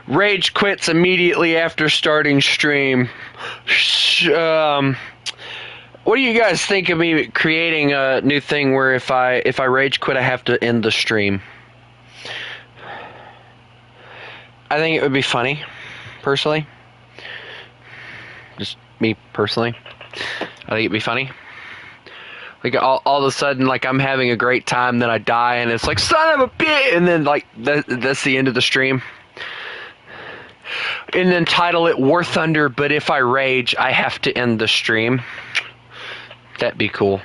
Rage quits immediately after starting stream. What do you guys think of me creating a new thing where if I rage quit, I have to end the stream? I think it would be funny, personally. Just me personally. I think it'd be funny. Like all of a sudden, like I'm having a great time, then I die, and it's like son of a bitch, and then like that's the end of the stream. And then title it War Thunder, but if I rage, I have to end the stream. That'd be cool.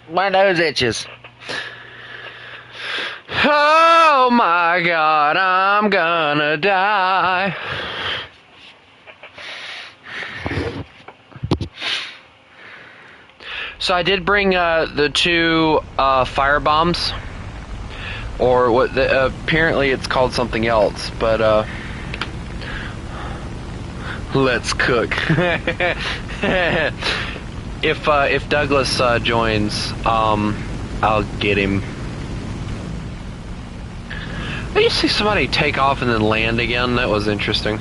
My nose itches. Oh my god, I'm gonna die. So I did bring the two fire bombs, or what? Apparently it's called something else, but let's cook. If Douglas joins, I'll get him. Did you see somebody take off and then land again? That was interesting.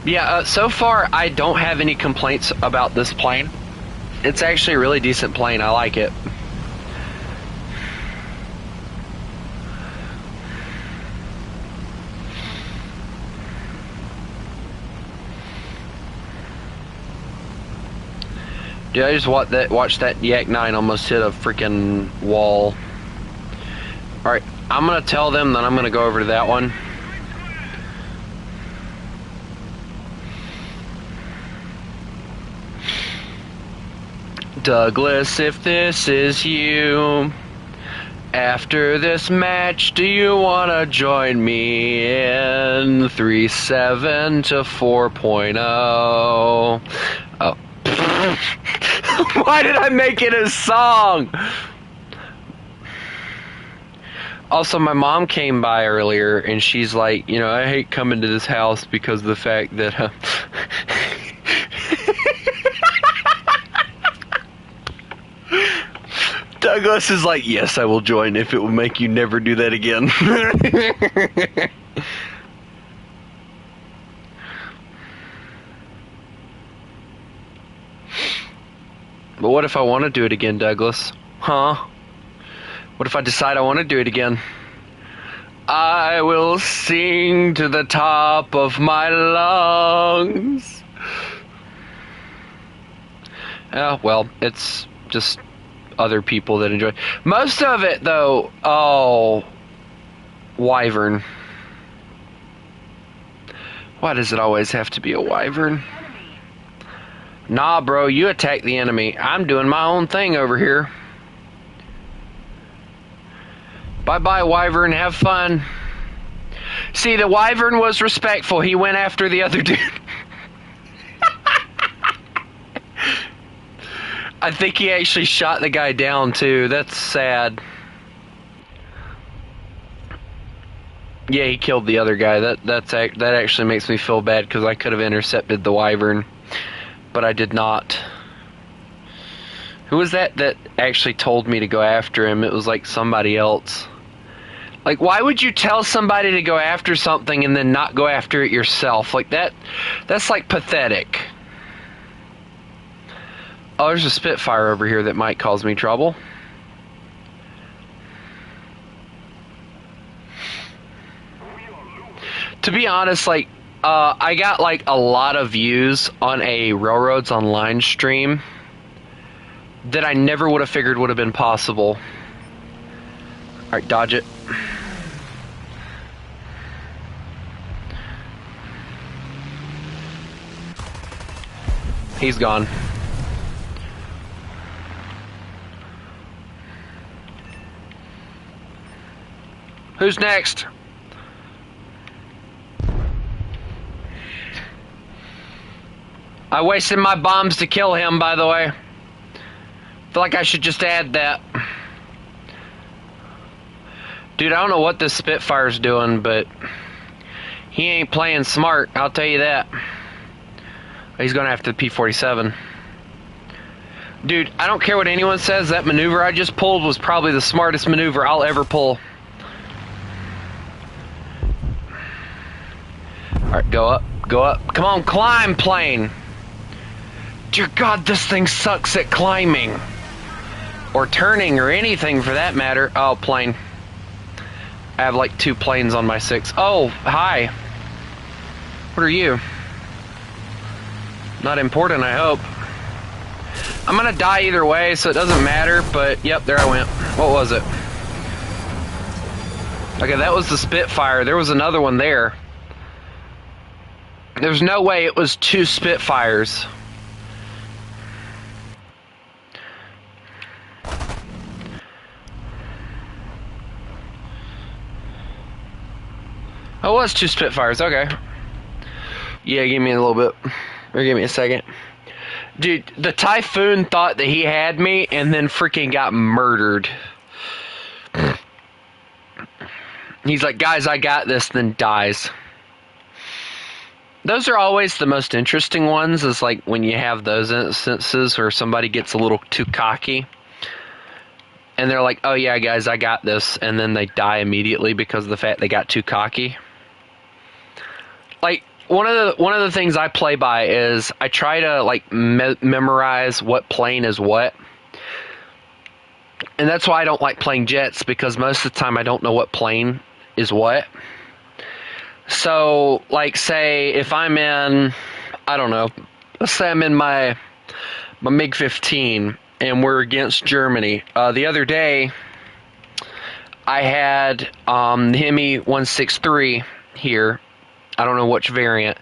Yeah, so far I don't have any complaints about this plane. It's actually a really decent plane. I like it. Dude, I just watched that Yak 9 almost hit a freaking wall. Alright, I'm gonna tell them that I'm gonna go over to that one. Douglas, if this is you, after this match, do you wanna join me in 3.7 to 4.0? Oh. Why did I make it a song? Also, my mom came by earlier, and she's like, you know, I hate coming to this house because of the fact that... Douglas is like, yes, I will join if it will make you never do that again. But what if I want to do it again, Douglas? Huh? What if I decide I want to do it again? I will sing to the top of my lungs. Well, it's just other people that enjoy. Most of it, though, oh, wyvern. Why does it always have to be a wyvern? Nah, bro, you attack the enemy. I'm doing my own thing over here. Bye-bye, wyvern. Have fun. See, the wyvern was respectful. He went after the other dude. I think he actually shot the guy down, too. That's sad. Yeah, he killed the other guy. That actually makes me feel bad because I could have intercepted the wyvern. But I did not. Who was that actually told me to go after him? It was like somebody else. Like, why would you tell somebody to go after something and then not go after it yourself? Like, that's like pathetic. Oh, there's a Spitfire over here that might cause me trouble. To be honest, like, I got like a lot of views on a Railroads Online stream that I never would have figured would have been possible. Alright, dodge it. He's gone. Who's next? I wasted my bombs to kill him, by the way. Feel like I should just add that. Dude, I don't know what this Spitfire's doing, but he ain't playing smart, I'll tell you that. He's going after the P-47. Dude, I don't care what anyone says, that maneuver I just pulled was probably the smartest maneuver I'll ever pull. Alright, go up, go up. Come on, climb, plane! Dear God, this thing sucks at climbing. Or turning, or anything for that matter. Oh, plane. I have like 2 planes on my 6. Oh, hi. What are you? Not important, I hope. I'm gonna die either way, so it doesn't matter, but yep, there I went. What was it? Okay, that was the Spitfire. There was another one there. There's no way it was 2 Spitfires. Oh, it was 2 Spitfires, okay. Yeah, give me a little bit. Or give me a second. Dude, the Typhoon thought that he had me and then freaking got murdered. He's like, guys, I got this, then dies. Those are always the most interesting ones, is like when you have those instances where somebody gets a little too cocky. And they're like, oh yeah, guys, I got this. And then they die immediately because of the fact they got too cocky. Like, one of the things I play by is I try to like memorize what plane is what. And that's why I don't like playing jets, because most of the time I don't know what plane is what. So, like, say if I'm in, I don't know, let's say I'm in my MiG-15 and we're against Germany. The other day I had the ME-163 here. I don't know which variant.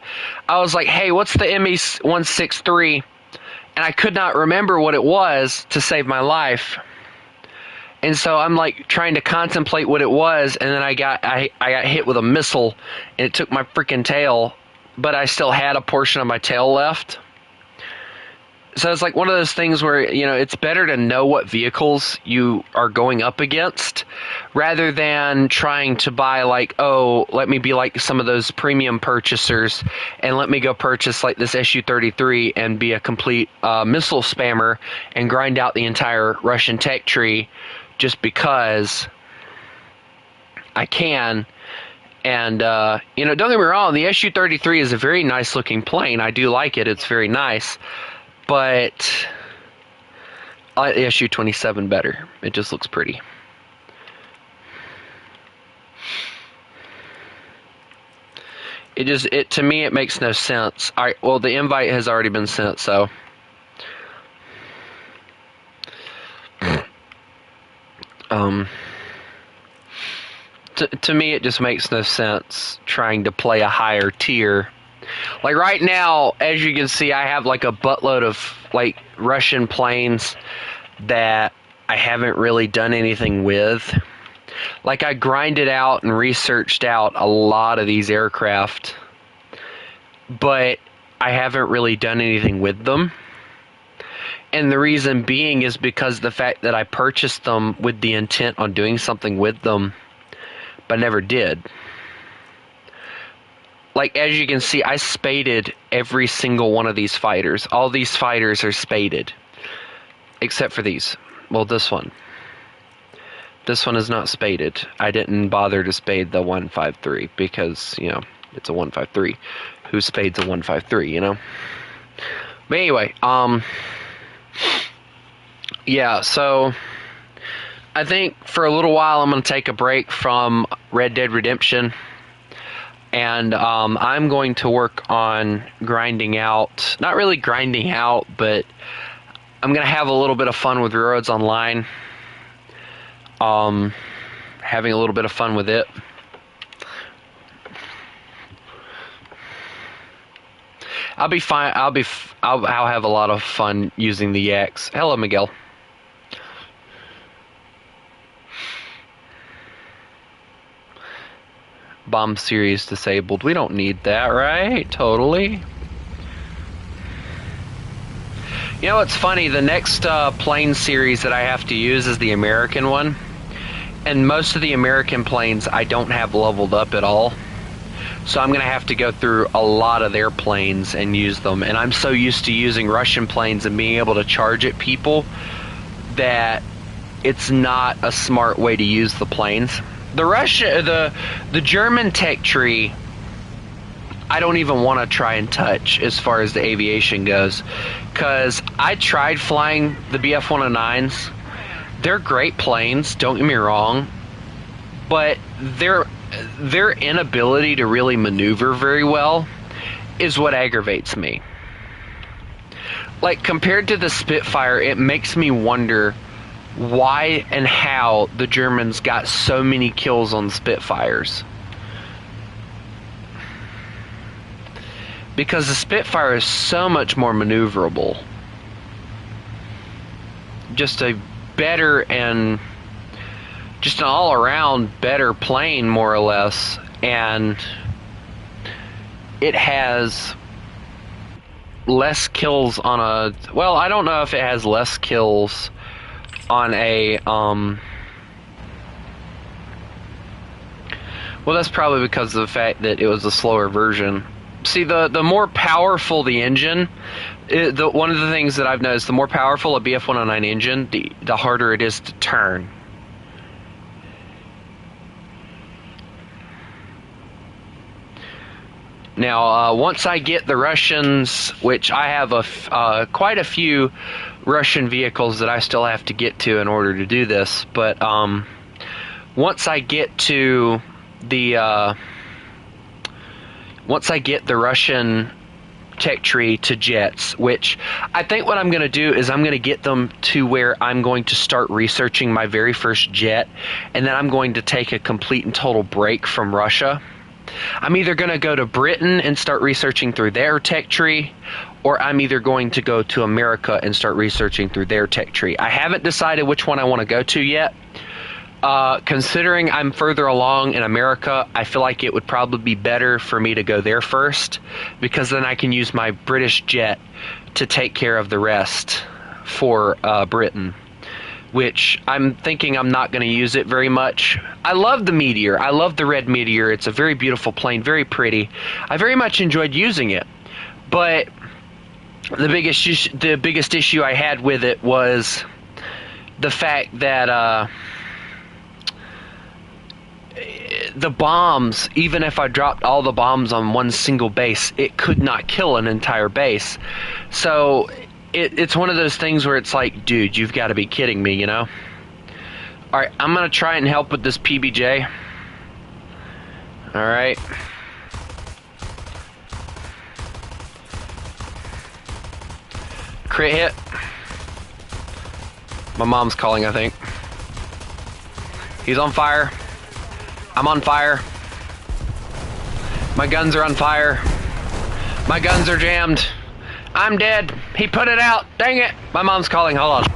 I was like, hey, what's the ME-163? And I could not remember what it was to save my life. And so I'm like trying to contemplate what it was, and then I got hit with a missile, and it took my freaking tail, but I still had a portion of my tail left. So it's like one of those things where, you know, it's better to know what vehicles you are going up against rather than trying to buy like, oh, let me be like some of those premium purchasers and let me go purchase like this Su-33 and be a complete missile spammer and grind out the entire Russian tech tree just because I can. And, you know, don't get me wrong, the Su-33 is a very nice looking plane. I do like it. It's very nice. But I like the Su-27 better. It just looks pretty. To me, it makes no sense. All right, well, the invite has already been sent, so. To me, it just makes no sense trying to play a higher tier. Like right now, as you can see, I have like a buttload of like Russian planes that I haven't really done anything with. Like I grinded out and researched out a lot of these aircraft, but I haven't really done anything with them. And the reason being is because the fact that I purchased them with the intent on doing something with them, but never did. Like, as you can see, I spaded every single one of these fighters. All these fighters are spaded. Except for these. Well, this one. This one is not spaded. I didn't bother to spade the 153 because, you know, it's a 153. Who spades a 153, you know? But anyway, yeah, so I think for a little while I'm going to take a break from Red Dead Redemption. And I'm going to work on grinding out, not really grinding out, but I'm going to have a little bit of fun with Railroads Online. Having a little bit of fun with it. I'll be fine. I'll have a lot of fun using the Yaks. Hello, Miguel. Bomb series disabled. We don't need that, right? Totally. You know what's funny? The next plane series that I have to use is the American one. And most of the American planes I don't have leveled up at all. So I'm going to have to go through a lot of their planes and use them. And I'm so used to using Russian planes and being able to charge at people that it's not a smart way to use the planes. The German tech tree, I don't even want to try and touch as far as the aviation goes, because I tried flying the BF-109s. They're great planes, don't get me wrong, but their inability to really maneuver very well is what aggravates me. Like, compared to the Spitfire, it makes me wonder why and how the Germans got so many kills on Spitfires. Because the Spitfire is so much more maneuverable. Just a better and just an all-around better plane, more or less. And it has less kills on a... Well, I don't know if it has less kills on a... Well, that's probably because of the fact that it was a slower version. See, the more powerful the engine, one of the things that I've noticed, the more powerful a BF-109 engine, the harder it is to turn. Now, once I get the Russians, which I have quite a few Russian vehicles that I still have to get to in order to do this, but once I get to the Russian tech tree to jets, which I think what I'm going to do is I'm going to get them to where I'm going to start researching my very first jet, and then I'm going to take a complete and total break from Russia. I'm either going to go to Britain and start researching through their tech tree, or I'm either going to go to America and start researching through their tech tree. I haven't decided which one I want to go to yet. Considering I'm further along in America, I feel like it would probably be better for me to go there first, because then I can use my British jet to take care of the rest for Britain, which I'm thinking I'm not going to use it very much. I love the Meteor. I love the red Meteor. It's a very beautiful plane, very pretty. I very much enjoyed using it, but the biggest issue I had with it was the fact that the bombs, even if I dropped all the bombs on one single base, it could not kill an entire base. So it's one of those things where it's like, dude, you've got to be kidding me, you know? Alright, I'm going to try and help with this PBJ. Alright. Crit hit. My mom's calling, I think. He's on fire. I'm on fire. My guns are on fire. My guns are jammed. I'm dead. He put it out. Dang it. My mom's calling. Hold on.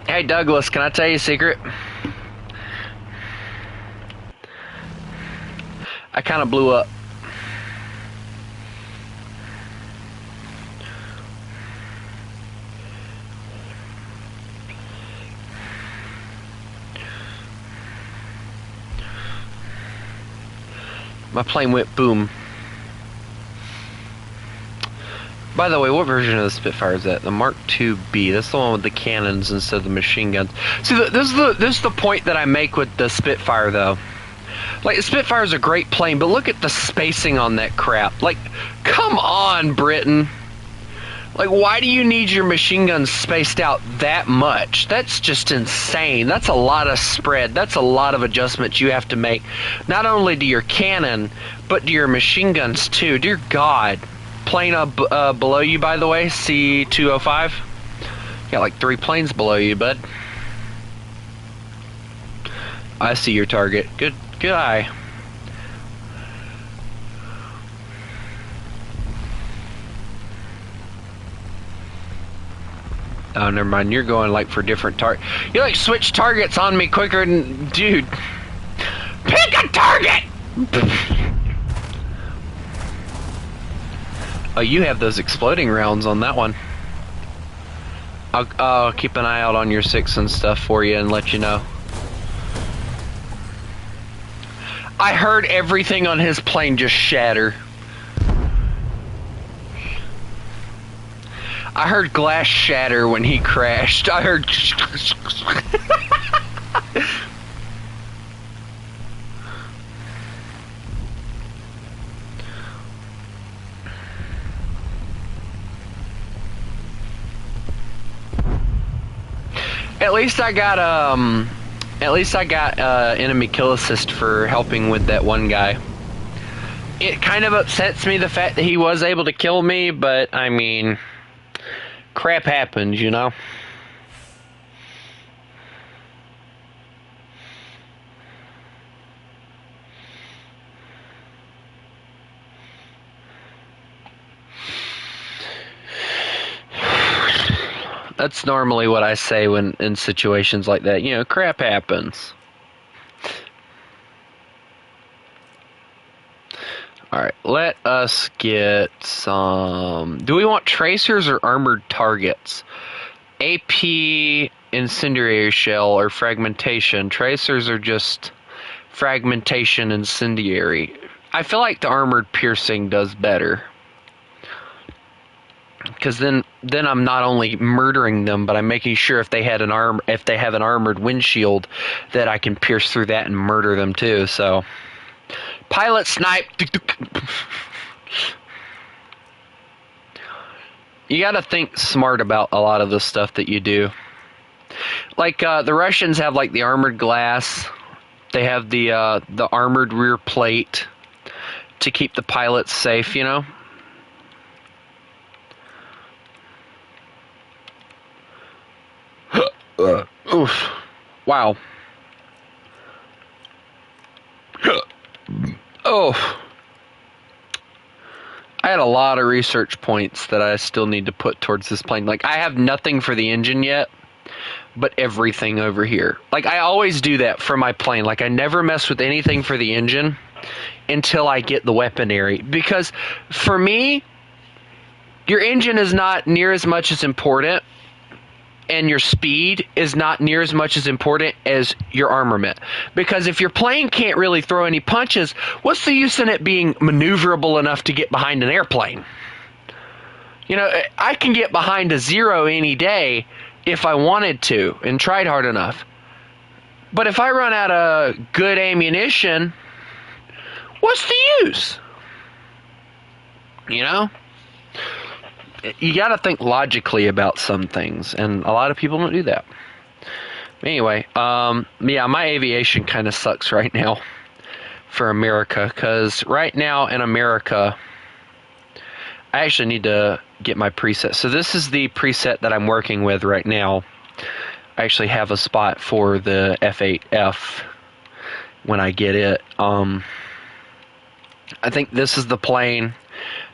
Hey Douglas, can I tell you a secret? I kind of blew up. My plane went boom. By the way, what version of the Spitfire is that? The Mark IIB. That's the one with the cannons instead of the machine guns. See, this is the point that I make with the Spitfire, though. Like, the Spitfire is a great plane, but look at the spacing on that crap. Like, come on, Britain. Like, why do you need your machine guns spaced out that much? That's just insane. That's a lot of spread. That's a lot of adjustments you have to make, not only to your cannon, but to your machine guns, too. Dear God. Plane below you, by the way, C205. Got like 3 planes below you, bud. I see your target. Good eye. Oh, never mind. You're going like for different target. You like switch targets on me quicker than, dude. Pick a target. Oh, you have those exploding rounds on that one. I'll keep an eye out on your 6 and stuff for you and let you know. I heard everything on his plane just shatter. I heard glass shatter when he crashed. I heard... At least I got enemy kill assist for helping with that one guy. It kind of upsets me, the fact that he was able to kill me, but I mean, crap happens, you know? That's normally what I say when in situations like that. You know, crap happens. Alright, let us get some... Do we want tracers or armored targets? AP, incendiary shell, or fragmentation. Tracers are just fragmentation, incendiary. I feel like the armored piercing does better. Because then I'm not only murdering them, but I'm making sure if they have an armored windshield, that I can pierce through that and murder them too. So, pilot snipe. You got to think smart about a lot of the stuff that you do. Like the Russians have like the armored glass. They have the armored rear plate to keep the pilots safe. You know. Oof. Wow. Oh. I had a lot of research points that I still need to put towards this plane. Like, I have nothing for the engine yet, but everything over here. Like, I always do that for my plane. Like, I never mess with anything for the engine until I get the weaponry. Because, for me, your engine is not near as much as important, and your speed is not near as much as important as your armament. Because if your plane can't really throw any punches, what's the use in it being maneuverable enough to get behind an airplane? You know, I can get behind a Zero any day if I wanted to and tried hard enough. But if I run out of good ammunition, what's the use? You know? You got to think logically about some things, and a lot of people don't do that. Anyway, yeah, my aviation kind of sucks right now for America, because right now in America, I actually need to get my preset. So this is the preset that I'm working with right now. I actually have a spot for the F8F when I get it. I think this is the plane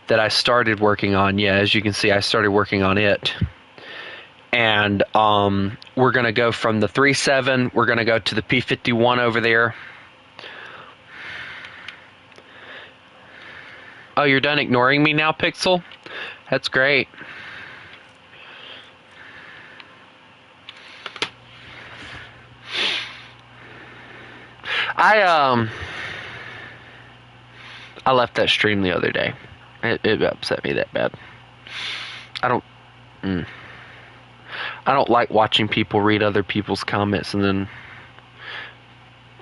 that I started working on. Yeah, as you can see, I started working on it. And we're going to go from the 3.7, we're going to go to the P-51 over there. Oh, you're done ignoring me now, Pixel? That's great. I left that stream the other day. It upset me that bad. I don't like watching people read other people's comments and then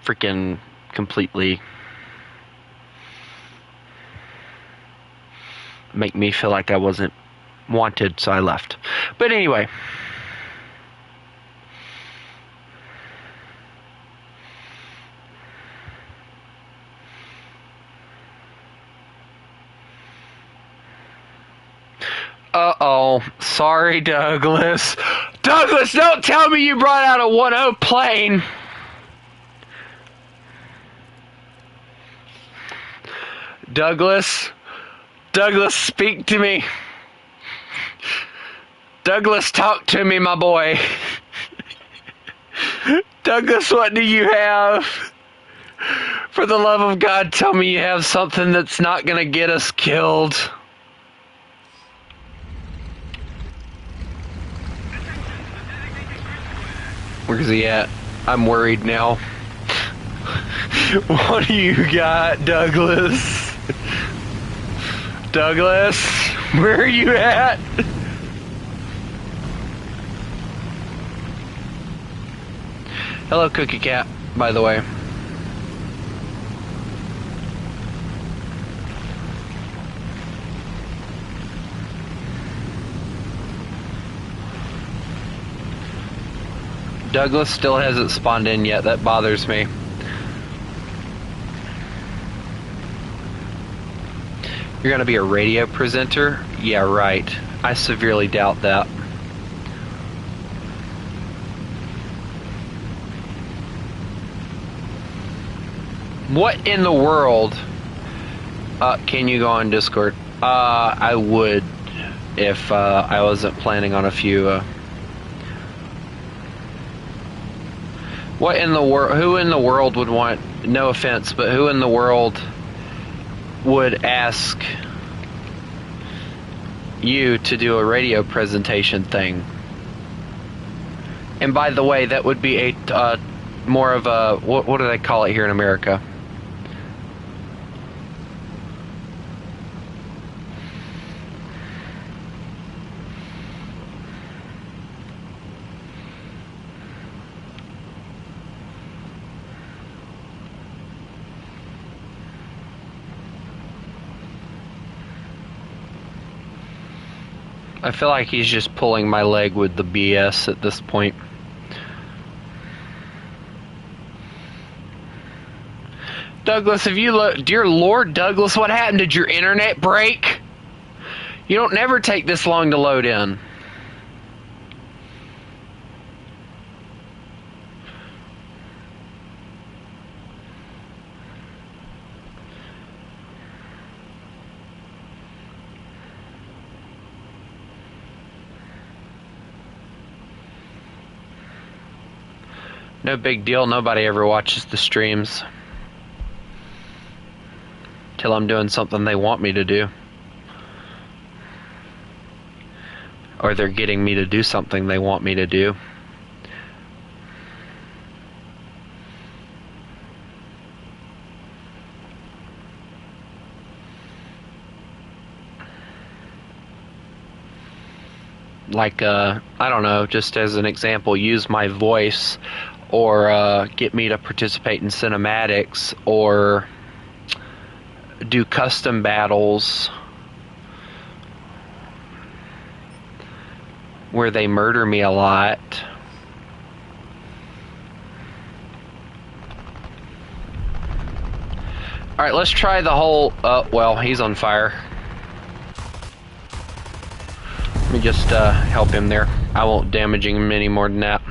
freaking completely make me feel like I wasn't wanted, so I left. But anyway. Uh-oh. Sorry, Douglas. Douglas, don't tell me you brought out a 1-0 plane. Douglas, speak to me. Douglas, talk to me, my boy. Douglas, what do you have? For the love of God, tell me you have something that's not gonna get us killed. Where's he at? I'm worried now. What do you got, Douglas? Douglas, where are you at? Hello, Cookie Cat, by the way. Douglas still hasn't spawned in yet. That bothers me. You're gonna be a radio presenter? Yeah, right. I severely doubt that. What in the world? Can you go on Discord? I would if I wasn't planning on a few. What in the world? Who in the world would want? No offense, but who in the world would ask you to do a radio presentation thing? And by the way, that would be a more of a what do they call it here in America? I feel like he's just pulling my leg with the BS at this point. Douglas, have you dear Lord Douglas, what happened? Did your internet break? You don't never take this long to load in. No big deal, nobody ever watches the streams. Till I'm doing something they want me to do. Or they're getting me to do something they want me to do. Like, I don't know, just as an example, use my voice, or get me to participate in cinematics, or do custom battles where they murder me a lot. Alright, let's try the whole... well, he's on fire. Let me just help him there. I won't damage him any more than that.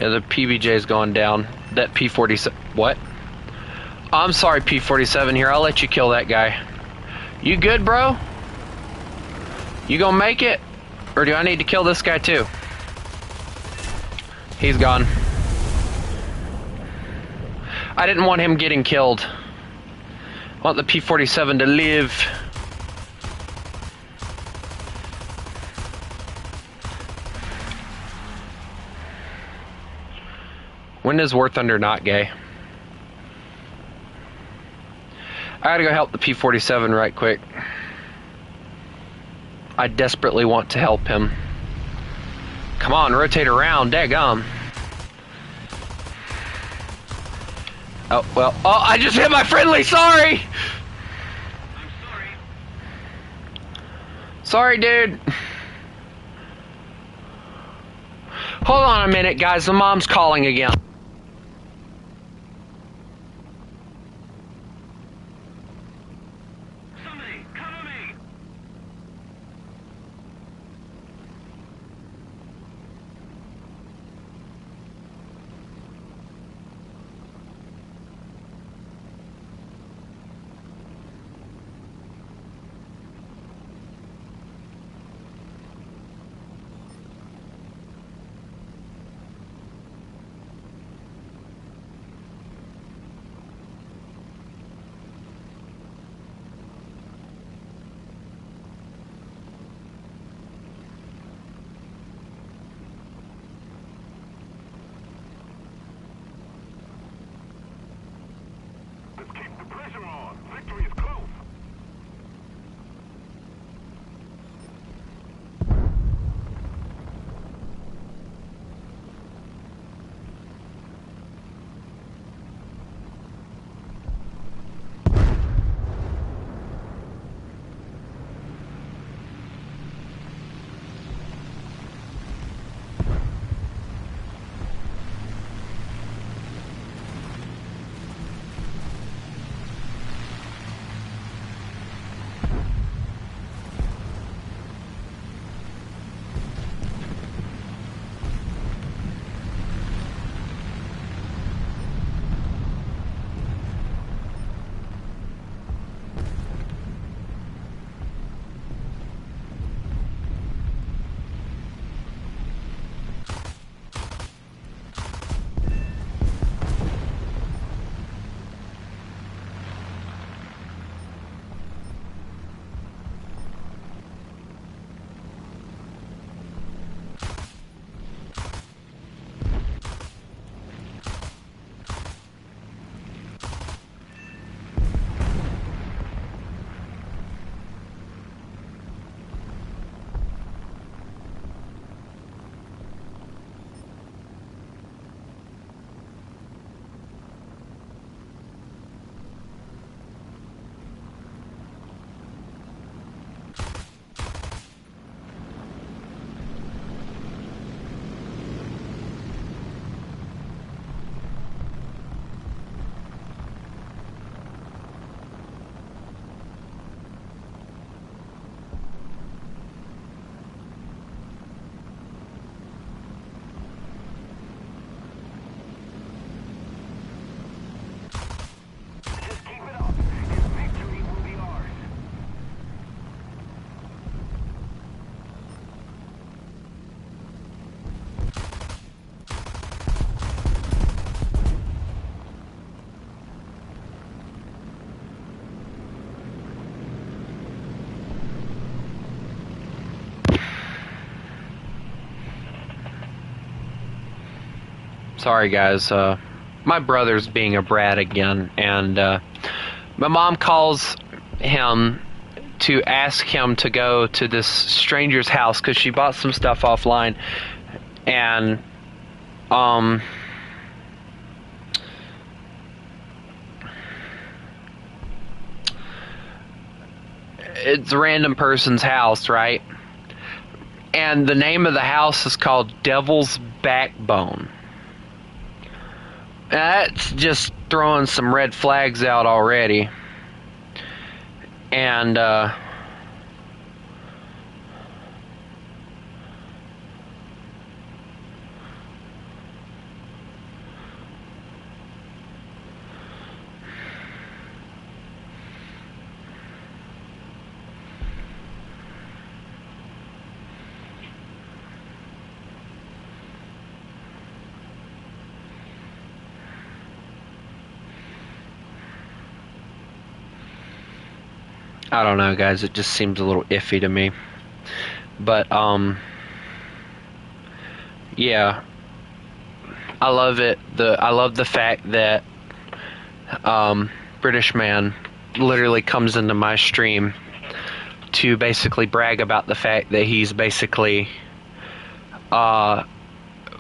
Yeah, the PBJ's going down. That P-47... What? I'm sorry, P-47 here. I'll let you kill that guy. You good, bro? You gonna make it? Or do I need to kill this guy too? He's gone. I didn't want him getting killed. Want the P-47 to live. When is WARTHUNDER not gay? I gotta go help the P-47 right quick. I desperately want to help him. Come on, rotate around, daggum. Oh, well. Oh, I just hit my friendly, sorry! I'm sorry. Sorry, dude. Hold on a minute, guys. The mom's calling again. Somebody, cover me! Let's keep the pressure on. Victory is close. Just keep it up, and victory will be ours. Sorry, guys. My brother's being a brat again, and my mom calls him to ask him to go to this stranger's house because she bought some stuff offline, and it's a random person's house, right? And the name of the house is called Devil's Backbone. That's just throwing some red flags out already. And I don't know, guys. It just seems a little iffy to me. But yeah, I love it. I love the fact that British man literally comes into my stream to basically brag about the fact that he's basically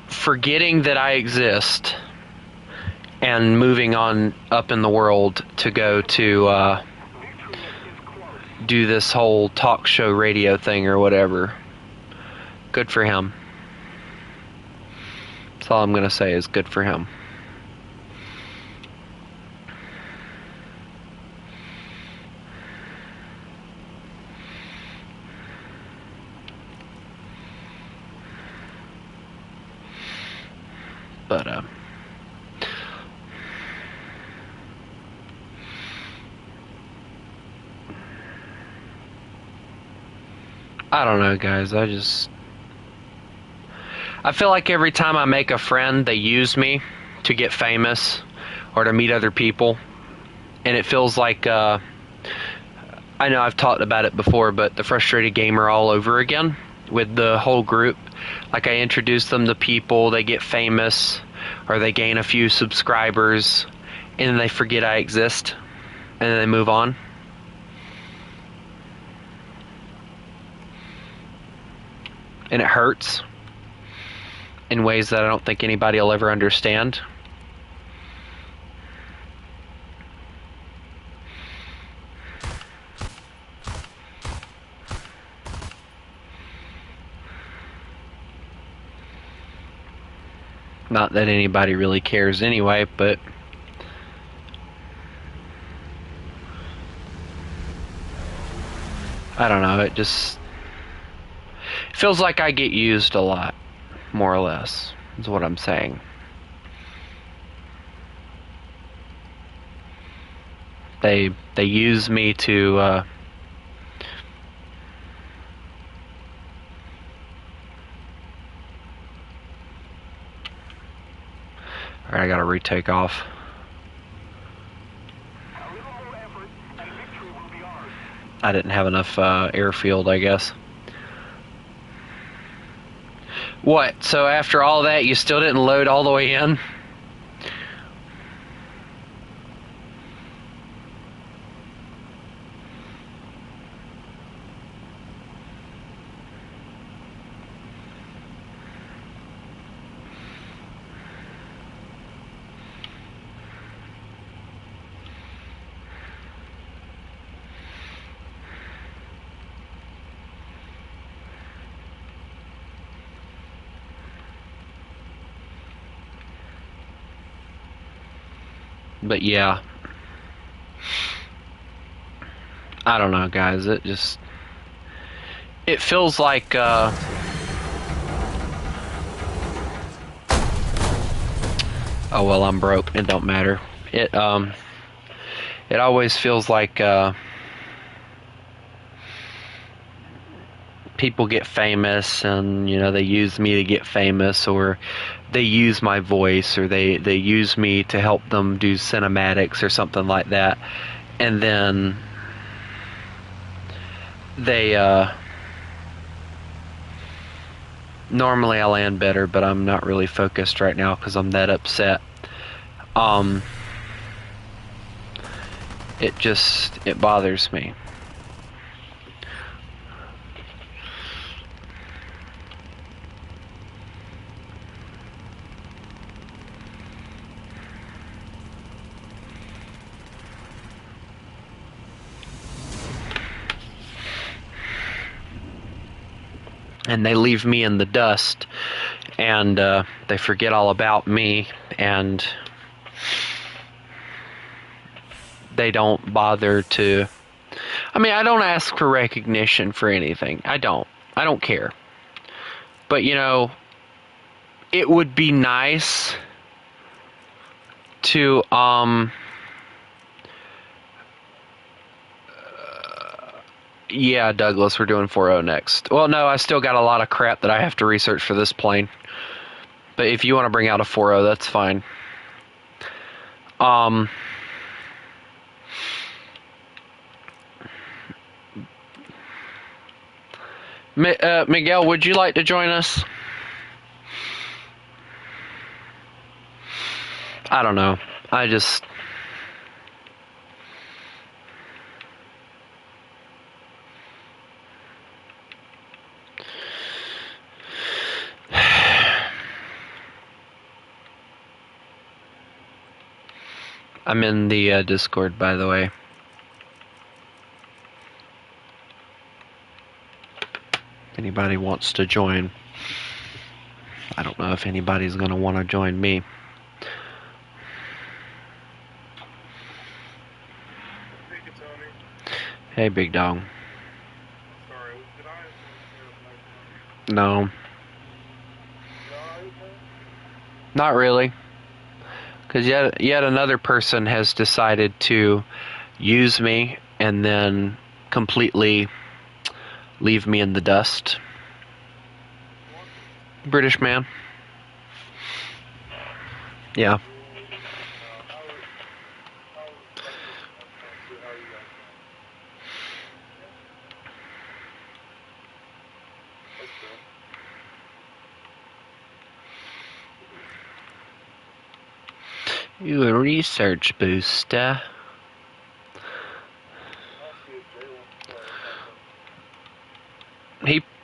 forgetting that I exist and moving on up in the world to go to do this whole talk show radio thing or whatever. Good for him. That's all I'm gonna say is good for him. But I don't know, guys. I feel like every time I make a friend, they use me to get famous or to meet other people. And it feels like, I know I've talked about it before, but the frustrated gamer all over again with the whole group. Like, I introduce them to people, they get famous, or they gain a few subscribers, and then they forget I exist, and then they move on. And it hurts in ways that I don't think anybody will ever understand. Not that anybody really cares anyway, but I don't know, it just feels like I get used a lot, more or less, is what I'm saying. They use me to alright, I gotta retake off. I didn't have enough airfield, I guess. What? So after all that, you still didn't load all the way in? But yeah, I don't know, guys. It feels like oh well, I'm broke. It don't matter. It always feels like people get famous, and they use me to get famous, or they use my voice, or they use me to help them do cinematics or something like that, and then they normally I land better, but I'm not really focused right now because I'm that upset. It bothers me. And they leave me in the dust, and they forget all about me, and they don't bother to... I mean, I don't ask for recognition for anything. I don't care. But, it would be nice to, yeah, Douglas, we're doing 4.0 next. Well, no, I still got a lot of crap that I have to research for this plane. But if you want to bring out a 4.0, that's fine. Miguel, would you like to join us? I don't know. I just... I'm in the Discord, by the way. If anybody wants to join. I don't know if anybody's going to want to join me. Hey, big dog. Sorry, did I? No. Not really. Because yet another person has decided to use me and then completely leave me in the dust. British man. Yeah. You a research booster.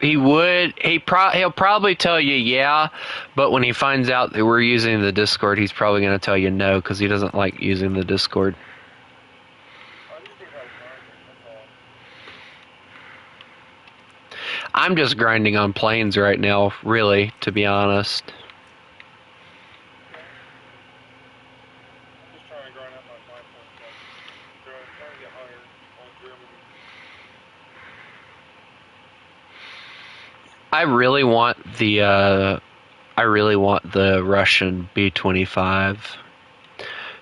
He'll probably tell you yeah, but when he finds out that we're using the Discord, he's probably going to tell you no because he doesn't like using the Discord. I'm just grinding on planes right now, really, to be honest. I really want the Russian B-25.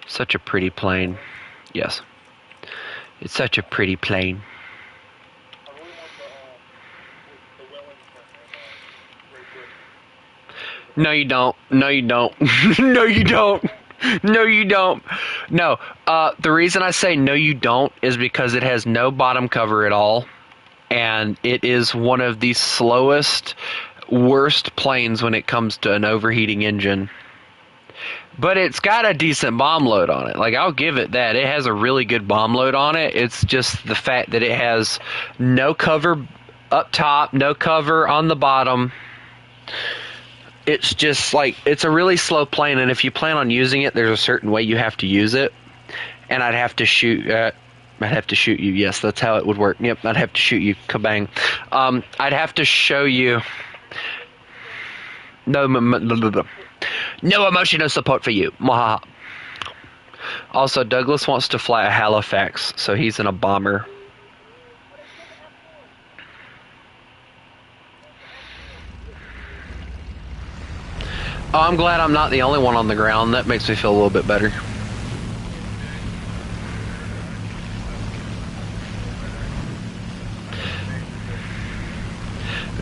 Such a pretty plane. Yes. It's such a pretty plane. No, you don't. No, you don't. No, you don't. No, you don't. No. The reason I say no, you don't is because it has no bottom cover at all. And it is one of the slowest, worst planes when it comes to an overheating engine. But it's got a decent bomb load on it. Like, I'll give it that. It has a really good bomb load on it. It's just the fact that it has no cover up top, no cover on the bottom. It's just like, it's a really slow plane, and if you plan on using it, there's a certain way you have to use it. And I'd have to shoot you. Yes, that's how it would work. Yep, I'd have to shoot you. Kabang. I'd have to show you. No emotional support for you. Mwahaha. Also, Douglas wants to fly a Halifax, so he's in a bomber. Oh, I'm glad I'm not the only one on the ground. That makes me feel a little bit better.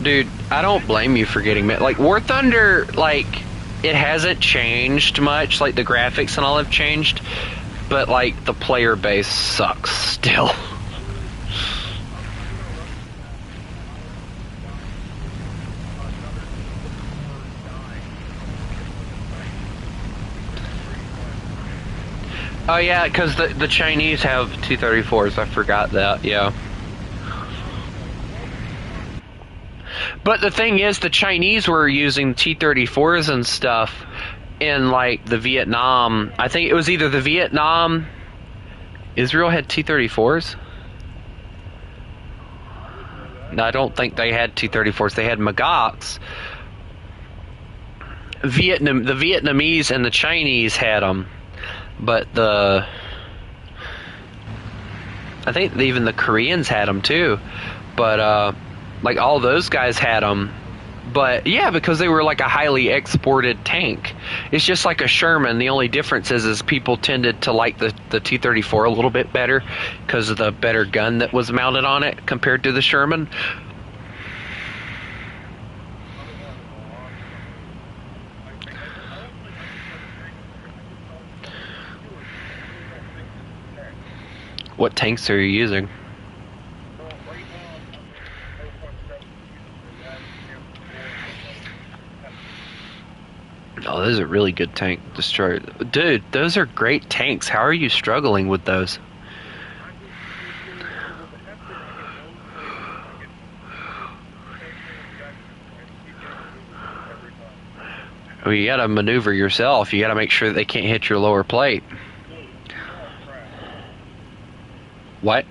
Dude, I don't blame you for getting mad. Like, War Thunder, like, it hasn't changed much. Like, the graphics and all have changed. But, like, the player base sucks still. Oh, yeah, because the Chinese have T-34s. I forgot that, yeah. But the thing is, the Chinese were using T-34s and stuff in, like, the Vietnam. I think it was either the Vietnam... Israel had T-34s? No, I don't think they had T-34s. They had Magots. The Vietnamese and the Chinese had them. But I think even the Koreans had them, too. But, like, all those guys had them. But, yeah, because they were, like, a highly exported tank. It's just like a Sherman. The only difference is people tended to like the T-34 a little bit better because of the better gun that was mounted on it compared to the Sherman. What tanks are you using? those are really good tank destroyers. Dude, those are great tanks. How are you struggling with those? Well, you gotta maneuver yourself. You gotta make sure that they can't hit your lower plate. What?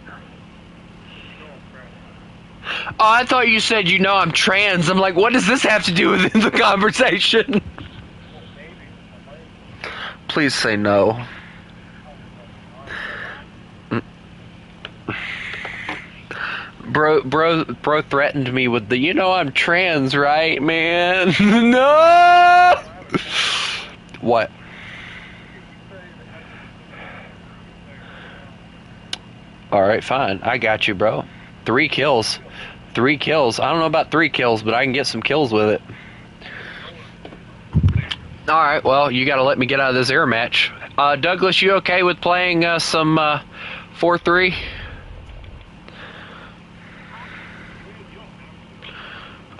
Oh, I thought you said you know I'm trans. I'm like, what does this have to do with the conversation? Please say no. Bro threatened me with the, you know I'm trans, right, man? No! What? Alright, fine. I got you, bro. 3 kills. 3 kills. I don't know about 3 kills, but I can get some kills with it. Alright, well, you gotta let me get out of this air match. Douglas, you okay with playing some 4-3?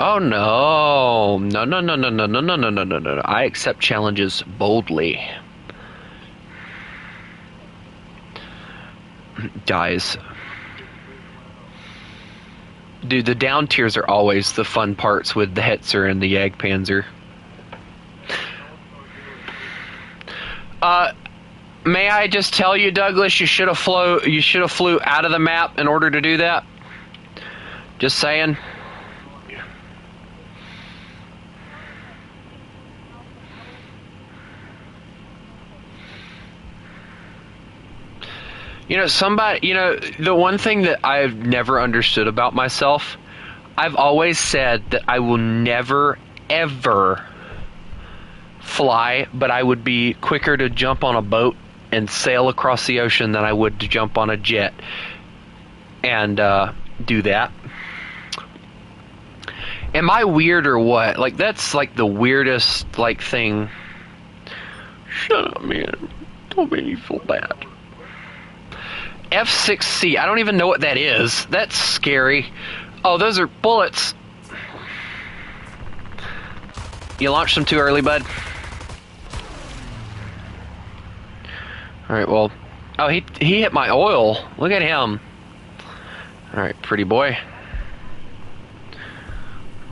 Oh no. No, no, no, no, no, no, no, no, no, no, no. I accept challenges boldly. Dies. Dude, the down tiers are always the fun parts with the Hetzer and the Jagdpanzer. May I just tell you, Douglas, you should have flew out of the map in order to do that? Just saying. You know, the one thing that I've never understood about myself, I've always said that I will never, ever fly, but I would be quicker to jump on a boat and sail across the ocean than I would to jump on a jet and do that. Am I weird or what? Like, that's like the weirdest, like, thing. Shut up, man. Don't make me feel bad. F6C. I don't even know what that is. That's scary. Oh, those are bullets. You launched them too early, bud. Alright, well. Oh, he hit my oil. Look at him. Alright, pretty boy.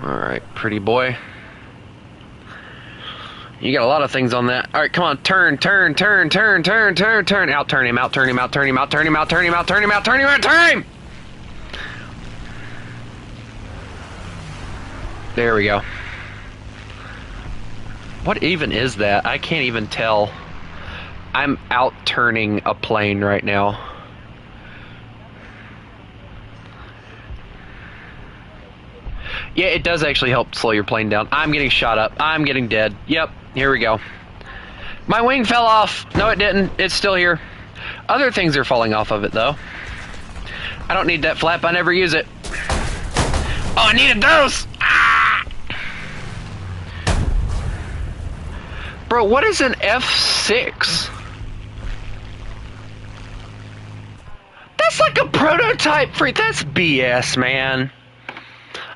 Alright, pretty boy. You got a lot of things on that. Alright, come on. Turn. Out-turn him. There we go. What even is that? I can't even tell. I'm out-turning a plane right now. Yeah, it does actually help slow your plane down. I'm getting shot up. I'm getting dead. Yep, here we go. My wing fell off. No, it didn't. It's still here. Other things are falling off of it, though. I don't need that flap. I never use it. Oh, I needed those! Ah! Bro, what is an F6? That's like a prototype for... That's BS, man.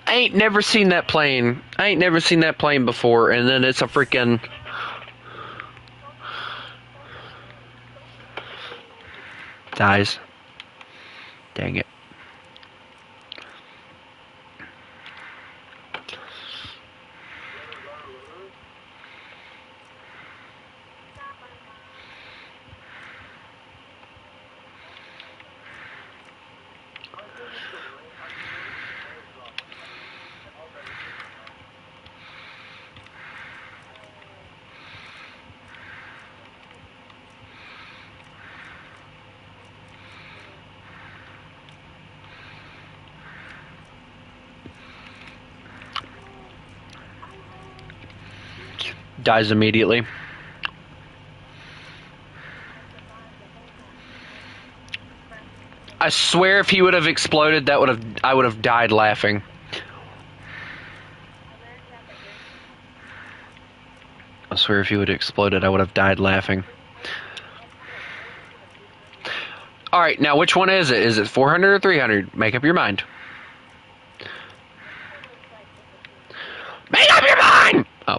I ain't never seen that plane. I ain't never seen that plane before, and then it's a freaking... Dies. Dang it. Dies immediately. I swear if he would have exploded, I would have died laughing. I swear if he would have exploded, I would have died laughing. Alright, now which one is it? Is it 400 or 300? Make up your mind. Make up your mind! Oh.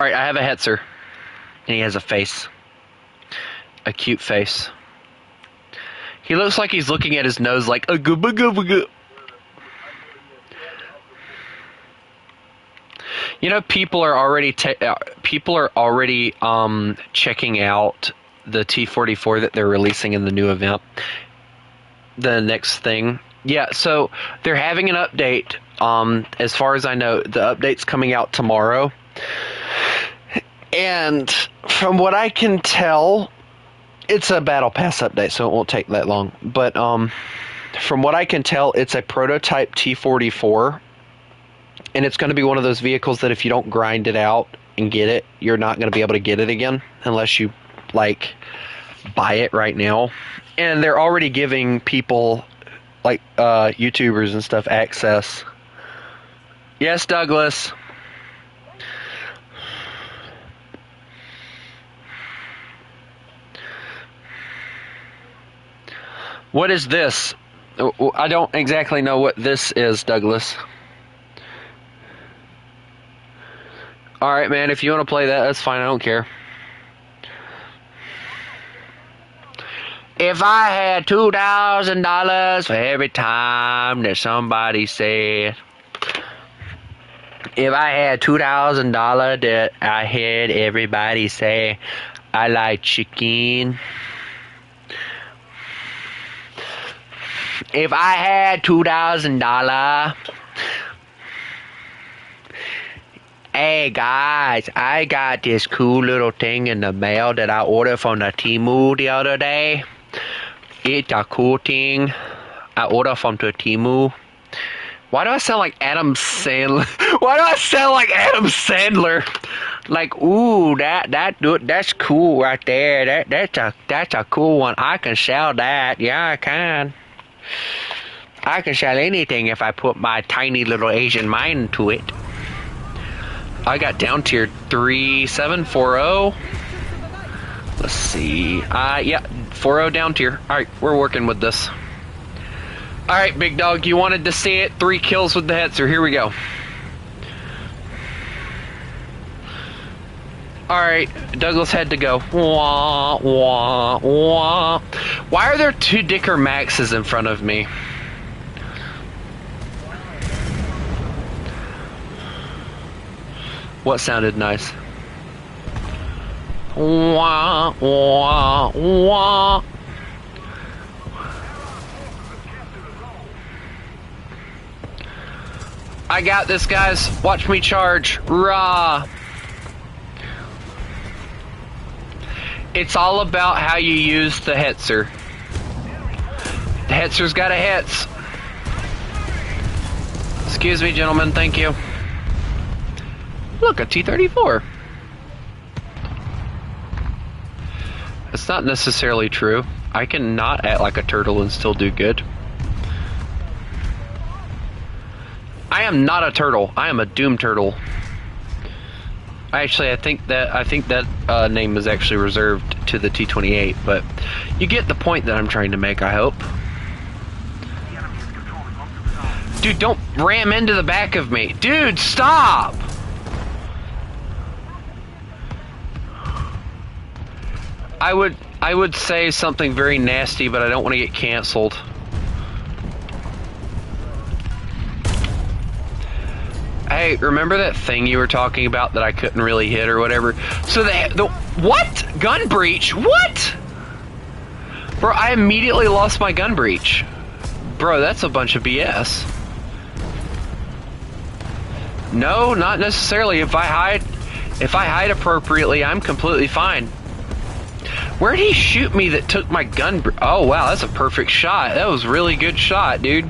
Alright, I have a Hetzer. And he has a face. A cute face. He looks like he's looking at his nose like a gooba gooba goo. You know, people are already checking out the T-44 that they're releasing in the new event. The next thing. Yeah, so they're having an update. As far as I know, the update's coming out tomorrow. And from what I can tell, it's a Battle Pass update, so it won't take that long. But from what I can tell, it's a prototype T-44. And it's going to be one of those vehicles that if you don't grind it out and get it, you're not going to be able to get it again unless you, like, buy it right now. And they're already giving people, like, YouTubers and stuff access. Yes, Douglas. What is this? I don't exactly know what this is, Douglas. Alright, man, if you want to play that, that's fine, I don't care. If I had $2,000 for every time that somebody said, if I had $2,000 that I had everybody say, I like chicken. If I had $2,000, hey guys, I got this cool little thing in the mail that I ordered from the Temu the other day. It's a cool thing. I ordered from the Temu. Why do I sound like Adam Sandler? Why do I sound like Adam Sandler? Like, ooh, that's cool right there. That's a cool one. I can sell that. Yeah, I can. I can sell anything if I put my tiny little Asian mind to it. I got down tier 3740. Let's see. Yeah, 40 down tier. Alright, we're working with this. Alright, big dog, you wanted to see it. 3 kills with the Hetzer. Here we go. Alright, Douglas had to go. Wah, wah, wah. Why are there 2 Dicker Maxes in front of me? What sounded nice? Wah, wah, wah. I got this, guys. Watch me charge. Rah. It's all about how you use the Hetzer. The Hetzer's got a Hetz. Excuse me, gentlemen. Thank you. Look, a T-34. It's not necessarily true. I can not act like a turtle and still do good. I am not a turtle. I am a Doom Turtle. Actually, I think that name is actually reserved to the T-28, but you get the point that I'm trying to make, I hope. Dude, don't ram into the back of me. Dude, stop! I would say something very nasty, but I don't want to get canceled. Hey, remember that thing you were talking about that I couldn't really hit or whatever? So the what? Gun breach? What? Bro, I immediately lost my gun breach. Bro, that's a bunch of BS. No, not necessarily. If I hide appropriately, I'm completely fine. Where did he shoot me that took my gun? Oh, wow, that's a perfect shot. That was a really good shot, dude.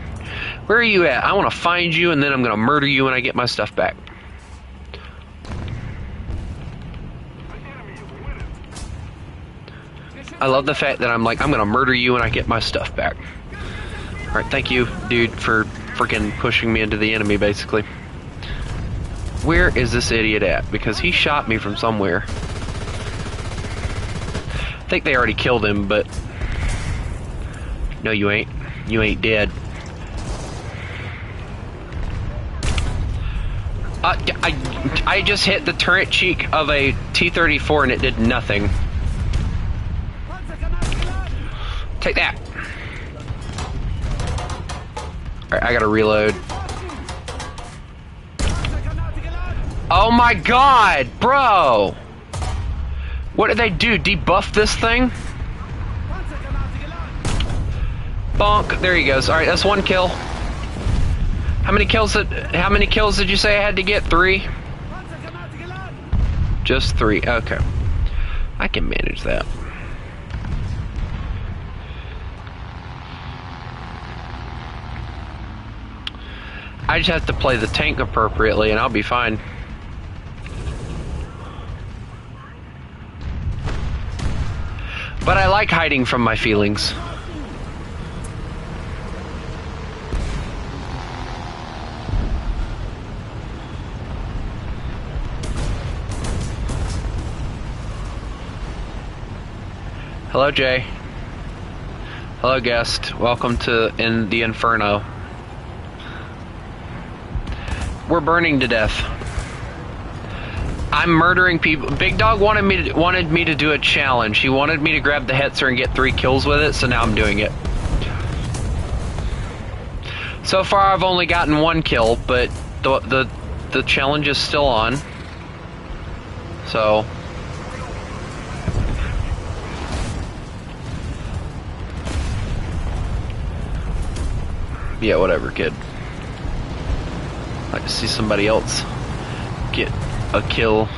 Where are you at? I want to find you, and then I'm going to murder you when I get my stuff back. I love the fact that I'm like, I'm going to murder you when I get my stuff back. Alright, thank you, dude, for freaking pushing me into the enemy, basically. Where is this idiot at? Because he shot me from somewhere. I think they already killed him, but... No, you ain't. You ain't dead. I just hit the turret cheek of a T-34 and it did nothing. Take that. Alright, I gotta reload. Oh my god, bro! What did they do? Debuff this thing? Bonk. There he goes. Alright, that's one kill. How many kills did you say I had to get? 3? Just 3. Okay. I can manage that. I just have to play the tank appropriately and I'll be fine. But I like hiding from my feelings. Hello, Jay. Hello, guest. Welcome to the Inferno. We're burning to death. I'm murdering people. Big Dog wanted me to do a challenge. He wanted me to grab the Hetzer and get 3 kills with it, so now I'm doing it. So far, I've only gotten 1 kill, but the challenge is still on. So. Yeah, whatever, kid. I'd like to see somebody else get a kill.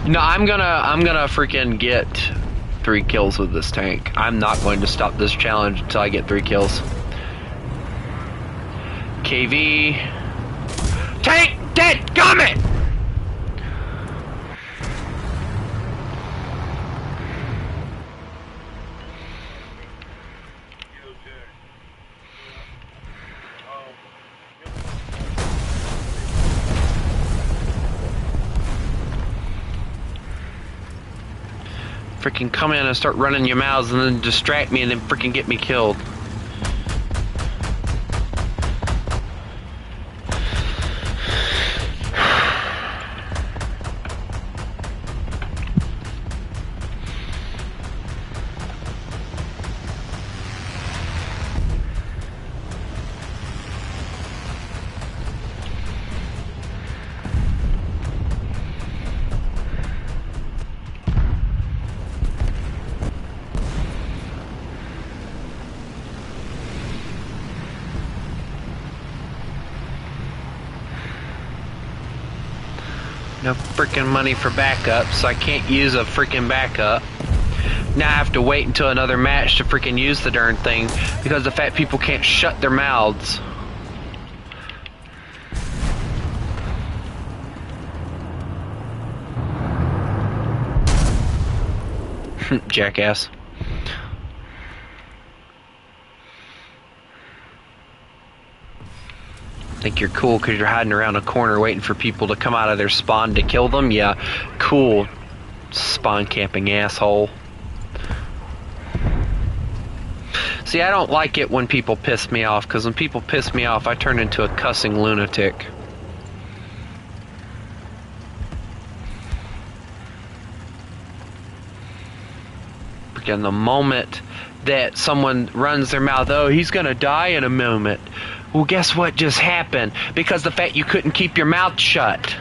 No, I'm gonna freaking get 3 kills with this tank. I'm not going to stop this challenge until I get 3 kills. KV. Tank dead! Gummit! Freaking come in and start running your mouths and then distract me and then freaking get me killed. No freaking money for backup, so I can't use a freaking backup. Now I have to wait until another match to freaking use the darn thing because the fat people can't shut their mouths. Jackass. Think you're cool because you're hiding around a corner waiting for people to come out of their spawn to kill them? Yeah, cool. Spawn camping asshole. See, I don't like it when people piss me off, because when people piss me off, I turn into a cussing lunatic. Because the moment that someone runs their mouth, oh, he's gonna die in a moment. Well, guess what just happened? Because the fact you couldn't keep your mouth shut.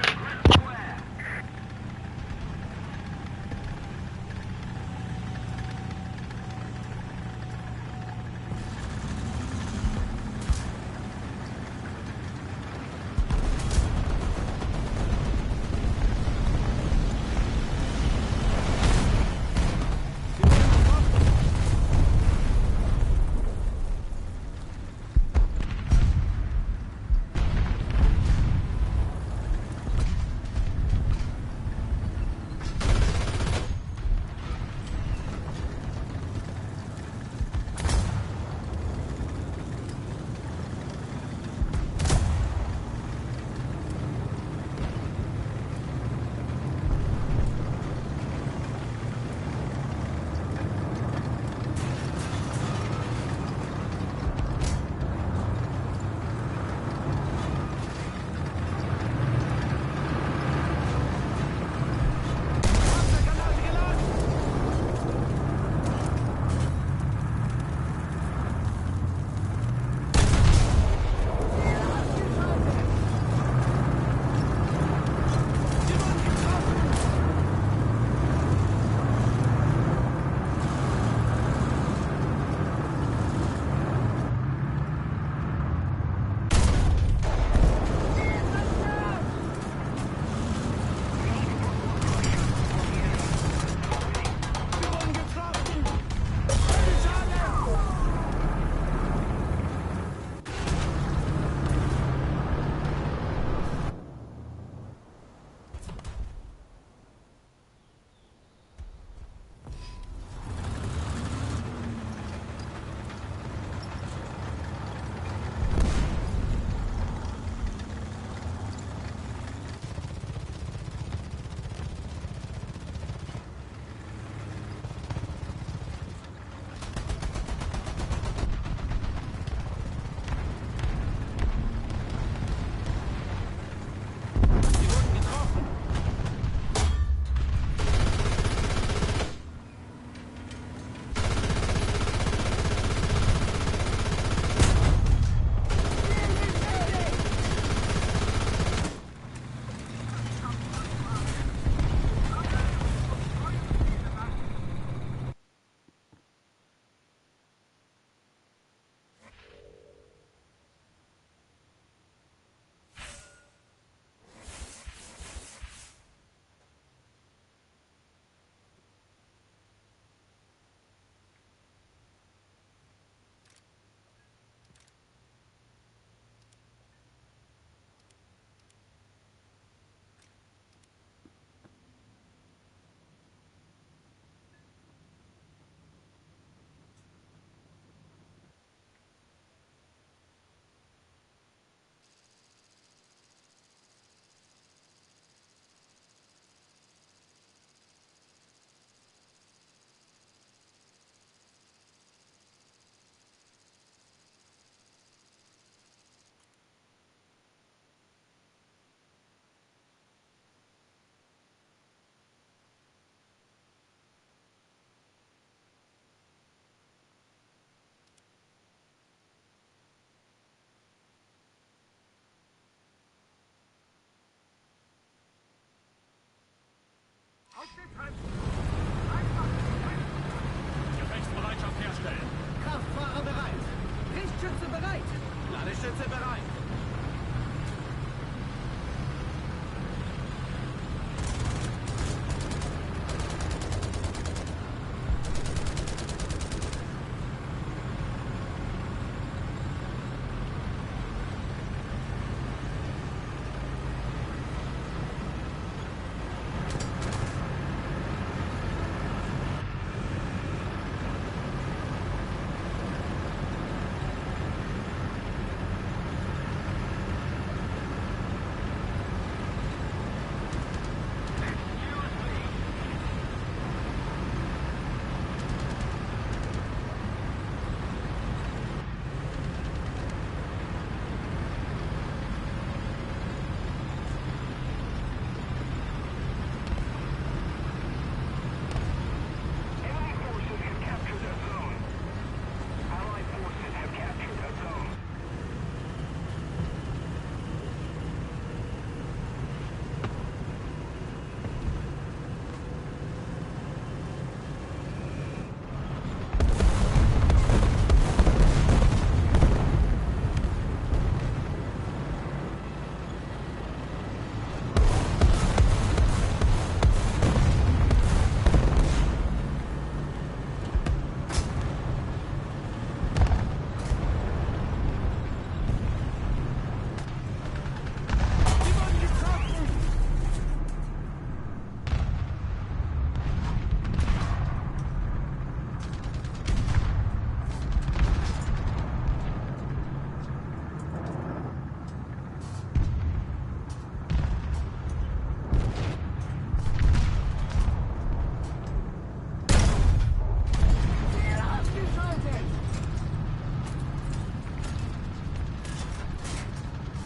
Alle Schütze bereit.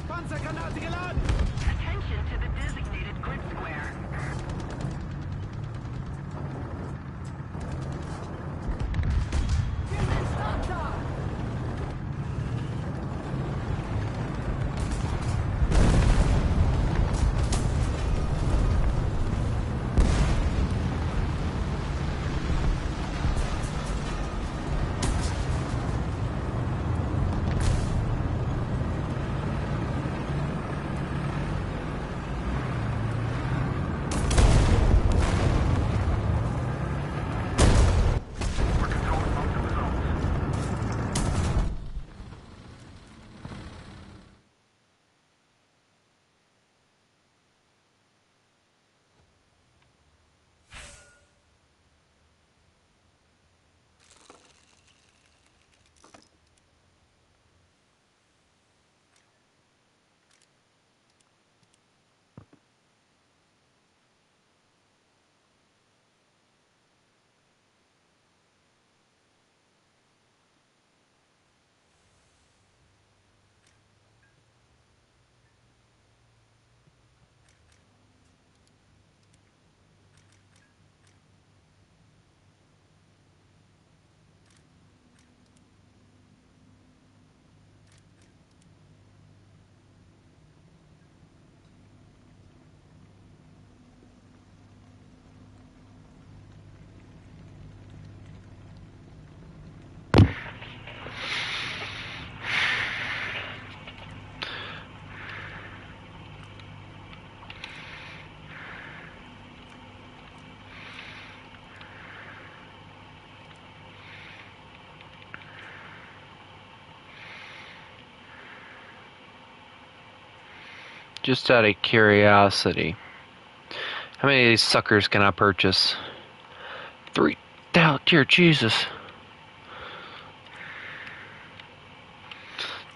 Panzergranate geladen! Attention to the designated grid square. Wir sind Starter! Just out of curiosity, how many of these suckers can I purchase? 3,000, dear Jesus.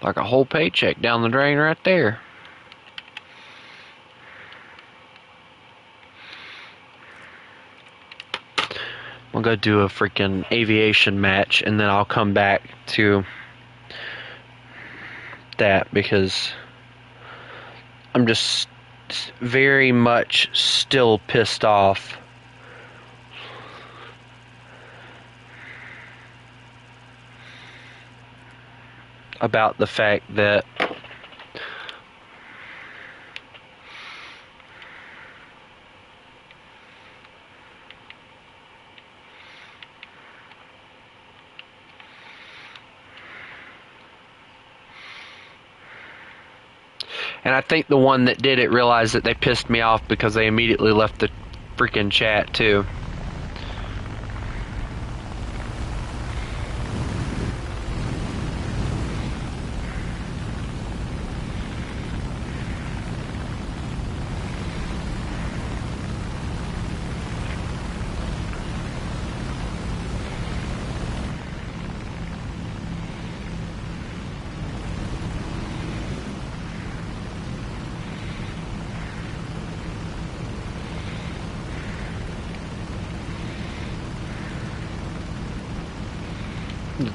Like a whole paycheck down the drain right there. We'll go do a freaking aviation match, and then I'll come back to that because I'm just very much still pissed off about the fact that And I think the one that did it realized that they pissed me off because they immediately left the freaking chat too.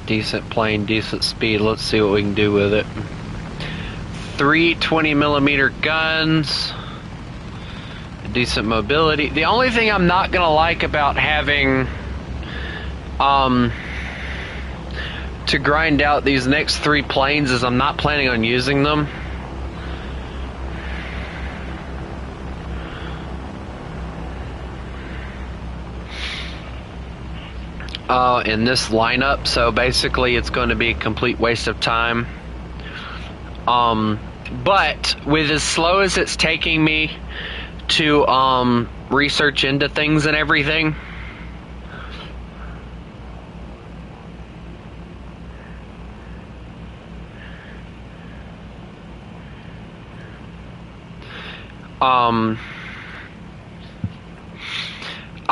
Decent plane, decent speed. Let's see what we can do with it. 3 20mm guns. Decent mobility. The only thing I'm not gonna like about having to grind out these next 3 planes is I'm not planning on using them. In this lineup, so basically it's going to be a complete waste of time. But with as slow as it's taking me to research into things and everything,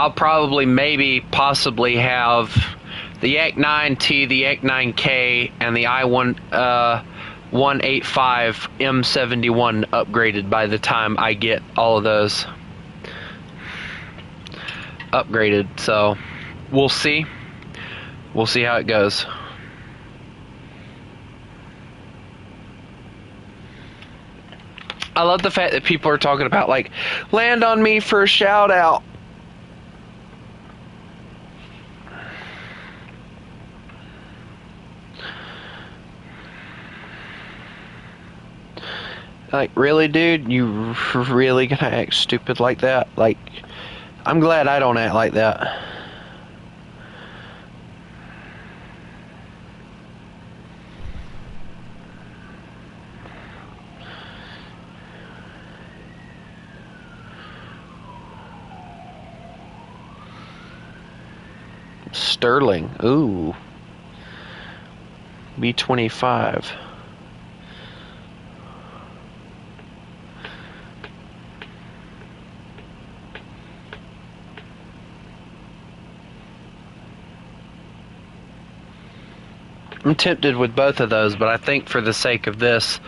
I'll probably, maybe, possibly have the Yak-9T, the Yak-9K, and the I-185 M71 upgraded by the time I get all of those upgraded. So, we'll see. We'll see how it goes. I love the fact that people are talking about, like, land on me for a shout out. Like, really, dude? You really gonna act stupid like that? Like, I'm glad I don't act like that. Sterling. Ooh. B-25. I'm tempted with both of those, but I think for the sake of this,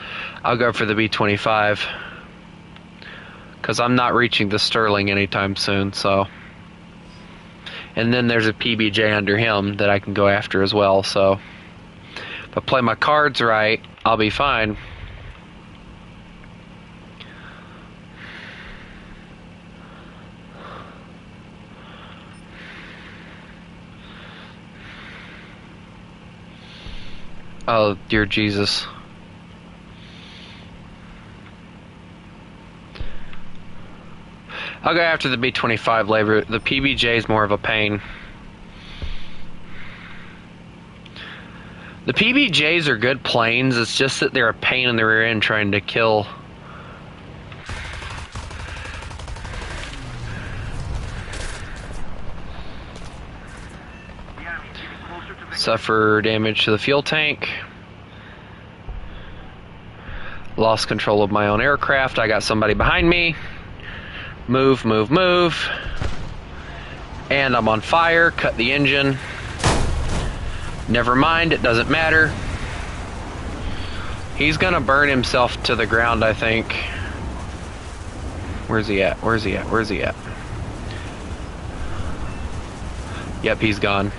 I'll go for the B-25. Because I'm not reaching the Sterling anytime soon, so. And then there's a PBJ under him that I can go after as well, so. If I play my cards right, I'll be fine. Oh, dear Jesus. I'll go after the B-25 later. The PBJ is more of a pain. The PBJs are good planes, it's just that they're a pain in the rear end trying to kill. Suffer damage to the fuel tank. Lost control of my own aircraft. I got somebody behind me. Move, move, move. And I'm on fire. Cut the engine. Never mind, it doesn't matter. He's gonna burn himself to the ground, I think. Where's he at? Where's he at? Where's he at? Yep, he's gone.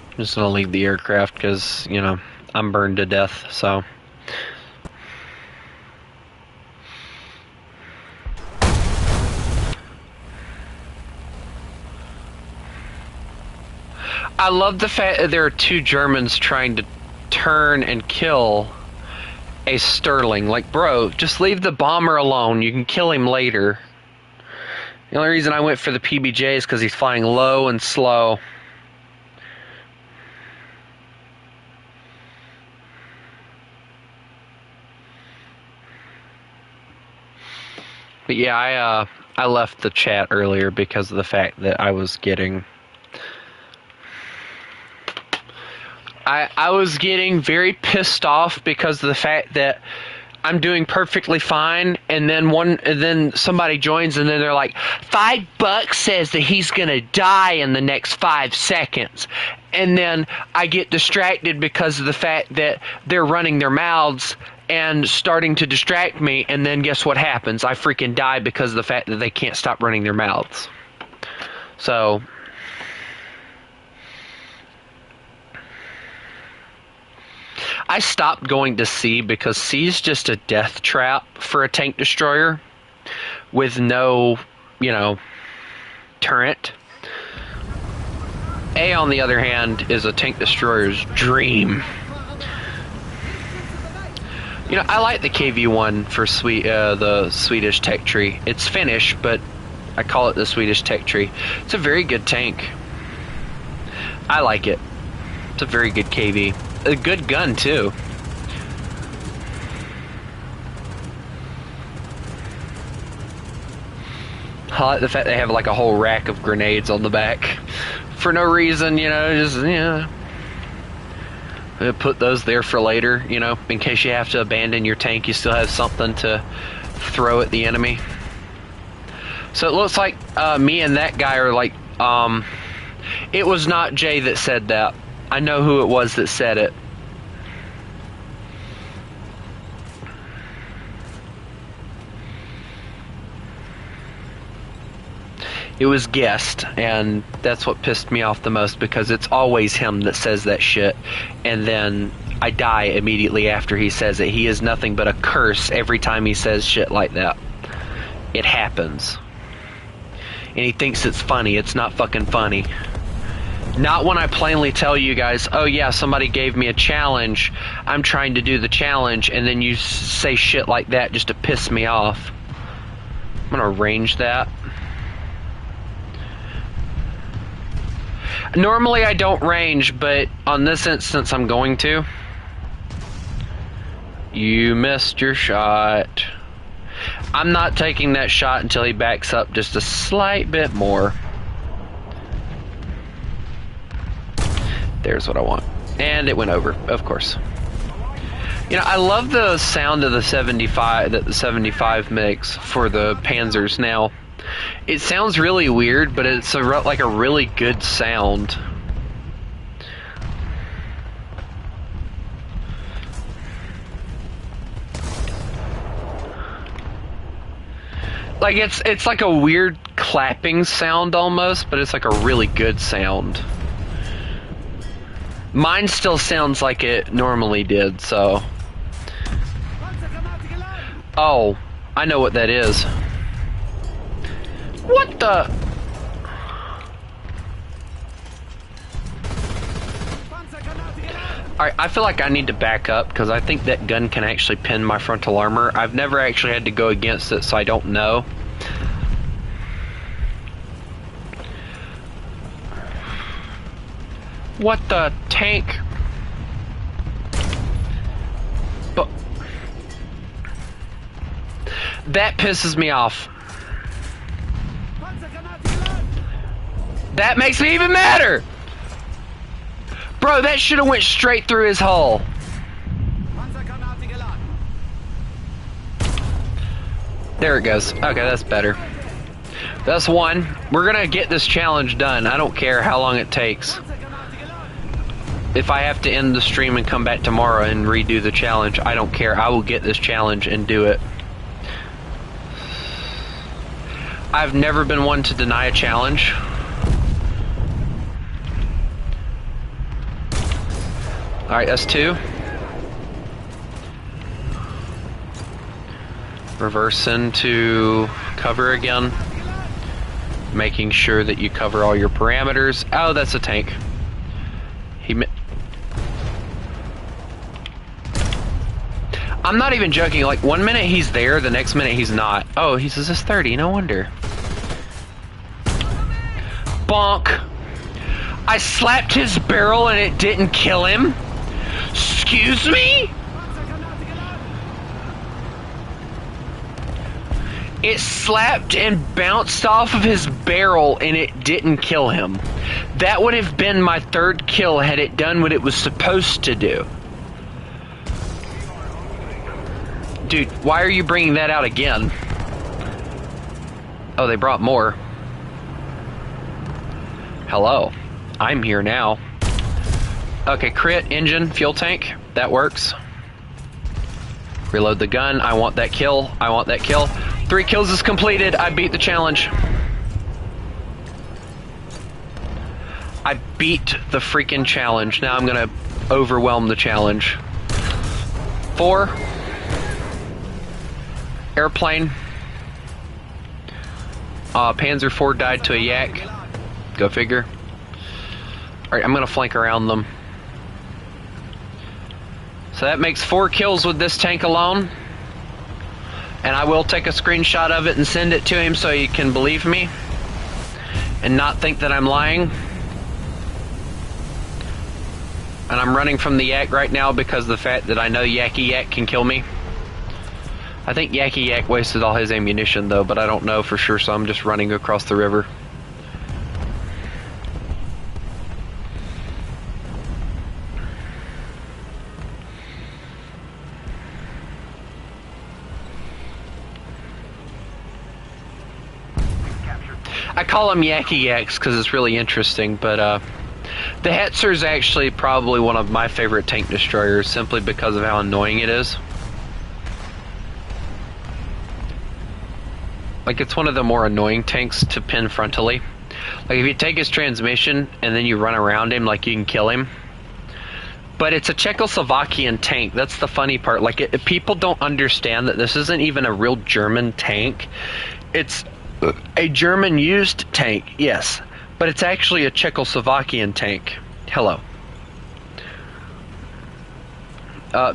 I'm just gonna leave the aircraft because, you know, I'm burned to death, so. I love the fact that there are 2 Germans trying to turn and kill a Sterling. Like, bro, just leave the bomber alone. You can kill him later. The only reason I went for the PBJ is because he's flying low and slow. But yeah, I left the chat earlier because of the fact that I was getting I was getting very pissed off because of the fact that I'm doing perfectly fine, and then somebody joins, and then they're like, $5 says that he's gonna die in the next 5 seconds, and then I get distracted because of the fact that they're running their mouths and starting to distract me, and then guess what happens? I freaking die because of the fact that they can't stop running their mouths. So I stopped going to C because C is just a death trap for a tank destroyer with no, turret. A, on the other hand, is a tank destroyer's dream. I like the KV-1 for the Swedish tech tree. It's Finnish, but I call it the Swedish tech tree. It's a very good tank. I like it. It's a very good KV. A good gun, too. I like the fact they have like a whole rack of grenades on the back. For no reason, put those there for later, in case you have to abandon your tank, you still have something to throw at the enemy. So it looks like me and that guy are like, it was not Jay that said that. I know who it was that said it. It was Guest, and that's what pissed me off the most, because it's always him that says that shit, and then I die immediately after he says it. He is nothing but a curse every time he says shit like that. It happens. And he thinks it's funny. It's not fucking funny. Not when I plainly tell you guys, oh yeah, somebody gave me a challenge, I'm trying to do the challenge, and then you say shit like that just to piss me off. I'm gonna arrange that. Normally I don't range, but on this instance I'm going to. You missed your shot. I'm not taking that shot until he backs up just a slight bit more. There's what I want. And it went over, of course. I love the sound of the 75 that the 75 makes for the Panzers now. It sounds really weird, but it's like a really good sound. Like it's like a weird clapping sound almost, but it's like a really good sound. Mine still sounds like it normally did, so. Oh, I know what that is. What the? Alright, I feel like I need to back up because I think that gun can actually pin my frontal armor. I've never actually had to go against it, so I don't know. What the tank? But that pisses me off. That makes me even madder! Bro, that should have went straight through his hull. There it goes. Okay, that's better. That's one. We're gonna get this challenge done. I don't care how long it takes. If I have to end the stream and come back tomorrow and redo the challenge, I don't care. I will get this challenge and do it. I've never been one to deny a challenge. Alright, that's two. Reverse into cover again. Making sure that you cover all your parameters. Oh, that's a tank. I'm not even joking, like 1 minute he's there, the next minute he's not. Oh, he says it's 30, no wonder. Bonk. I slapped his barrel and it didn't kill him? Excuse me? It slapped and bounced off of his barrel and it didn't kill him. That would have been my third kill had it done what it was supposed to do. Dude, why are you bringing that out again? Oh, they brought more. Hello. I'm here now. Okay, crit, engine, fuel tank. That works. Reload the gun. I want that kill. I want that kill. 3 kills is completed. I beat the challenge. I beat the freaking challenge. Now I'm gonna overwhelm the challenge. 4. Airplane. Panzer IV died to a yak. Go figure. Alright, I'm gonna flank around them. So that makes 4 kills with this tank alone. And I will take a screenshot of it and send it to him so he can believe me and not think that I'm lying. And I'm running from the yak right now because of the fact that I know Yacky Yak can kill me. I think Yacky Yak wasted all his ammunition though, but I don't know for sure, so I'm just running across the river. I call them Yacky Yaks because it's really interesting, but the Hetzer is actually probably one of my favorite tank destroyers simply because of how annoying it is. Like, it's one of the more annoying tanks to pin frontally. Like, if you take his transmission and then you run around him, like, you can kill him. But it's a Czechoslovakian tank. That's the funny part. Like, people don't understand that this isn't even a real German tank. It's a German used tank, yes, but it's actually a Czechoslovakian tank. Hello.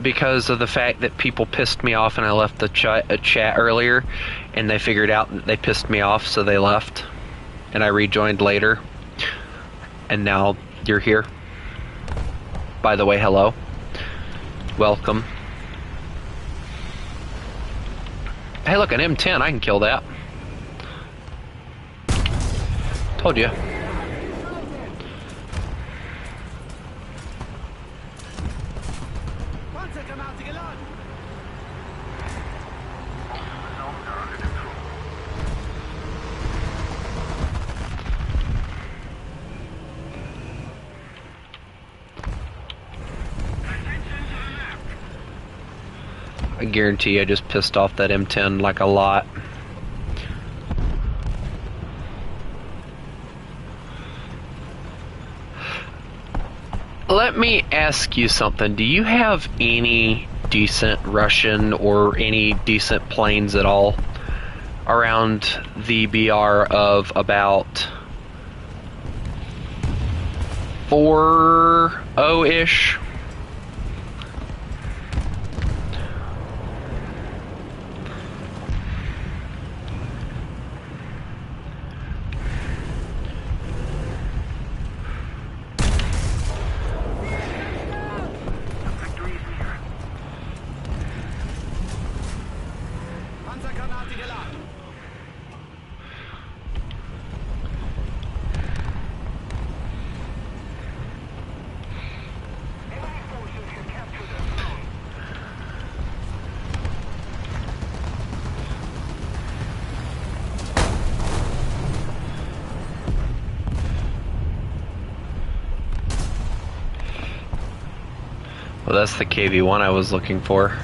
Because of the fact that people pissed me off and I left the chat earlier, and they figured out that they pissed me off, so they left. And I rejoined later. And now you're here. By the way, hello. Welcome. Hey, look, an M10. I can kill that. Told you. I guarantee I just pissed off that M10 like a lot. Let me ask you something. Do you have any decent Russian or any decent planes at all around the BR of about 4.0-ish? Well, that's the KV-1 I was looking for.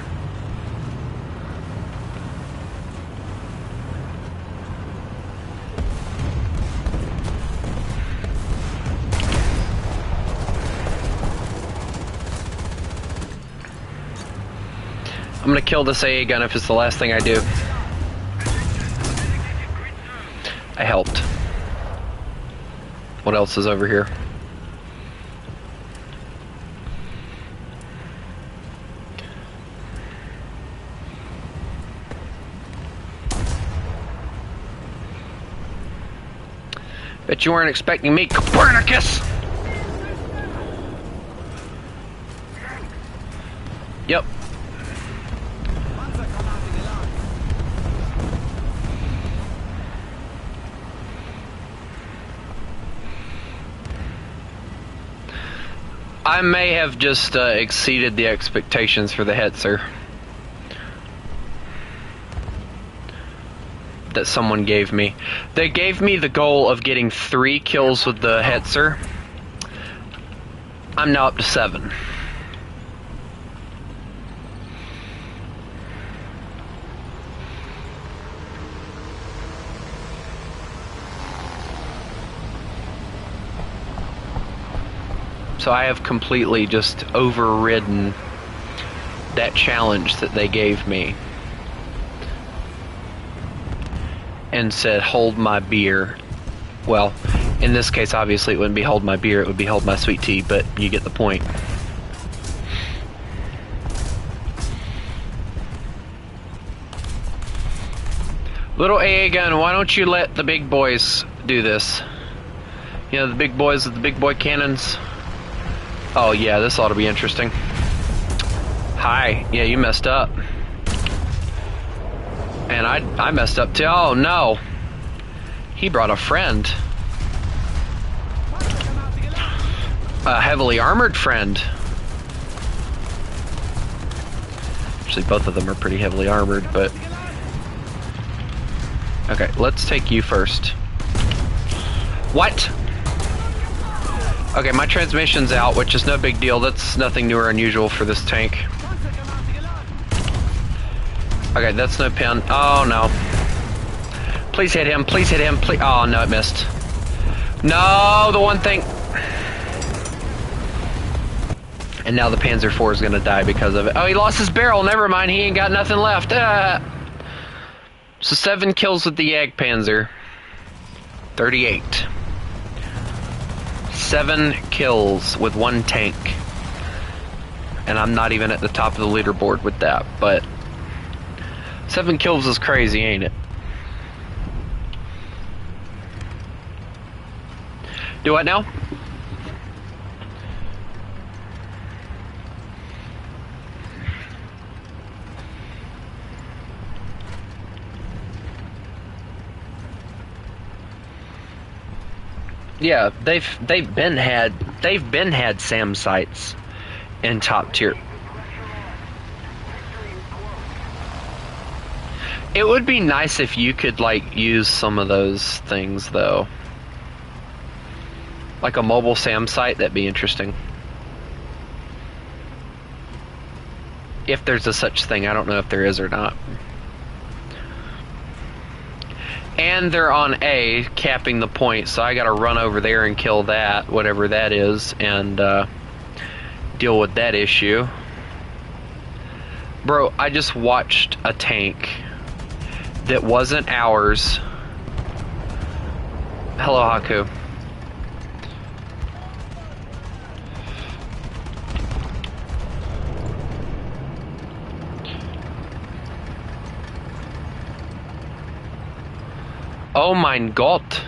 I'm gonna kill this AA gun if it's the last thing I do. I helped. What else is over here? Bet you weren't expecting me, Copernicus! Yep. I may have just exceeded the expectations for the Hetzer that someone gave me. They gave me the goal of getting 3 kills with the Hetzer. I'm now up to 7. So I have completely just overridden that challenge that they gave me and said, hold my beer. Well, in this case, obviously, it wouldn't be hold my beer, it would be hold my sweet tea, but you get the point. Little AA gun, why don't you let the big boys do this? You know, the big boys with the big boy cannons. Oh yeah, this ought to be interesting. Hi, yeah, you messed up. And I messed up too. Oh no. He brought a friend. A heavily armored friend. Actually, both of them are pretty heavily armored, but... Okay, let's take you first. What? Okay, my transmission's out, which is no big deal. That's nothing new or unusual for this tank. Okay, that's no pin. Oh, no. Please hit him. Please hit him. Please. Oh, no, it missed. No, the one thing. And now the Panzer IV is going to die because of it. Oh, he lost his barrel. Never mind. He ain't got nothing left. So 7 kills with the Jagdpanzer. 38. 7 kills with 1 tank. And I'm not even at the top of the leaderboard with that, but 7 kills is crazy, ain't it? Do what now? Yeah, they've been had SAM sites in top tier. It would be nice if you could like use some of those things though. Like a mobile SAM site, that'd be interesting. If there's a such thing, I don't know if there is or not. And they're on A, capping the point, so I gotta run over there and kill that, whatever that is, and deal with that issue. Bro, I just watched a tank that wasn't ours. Hello, Haku. Oh mein Gott.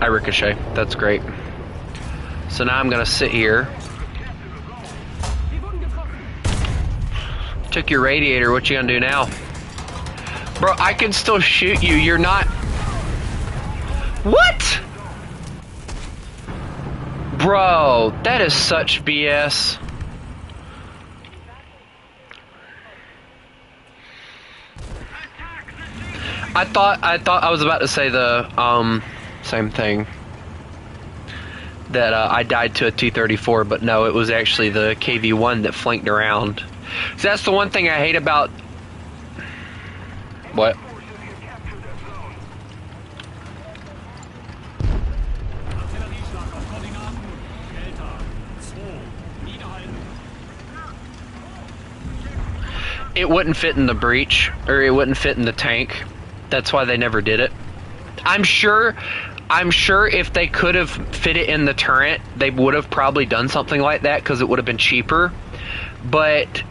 I ricochet. That's great. So now I'm gonna sit here. Took your radiator. What you gonna do now? Bro, I can still shoot you. You're not... What? Bro, that is such BS. I thought I was about to say the same thing, that I died to a T-34, but no, it was actually the KV-1 that flanked around. So that's the one thing I hate about... What? It wouldn't fit in the breach, or it wouldn't fit in the tank. That's why they never did it. I'm sure if they could have fit it in the turret, they would have probably done something like that because it would have been cheaper. But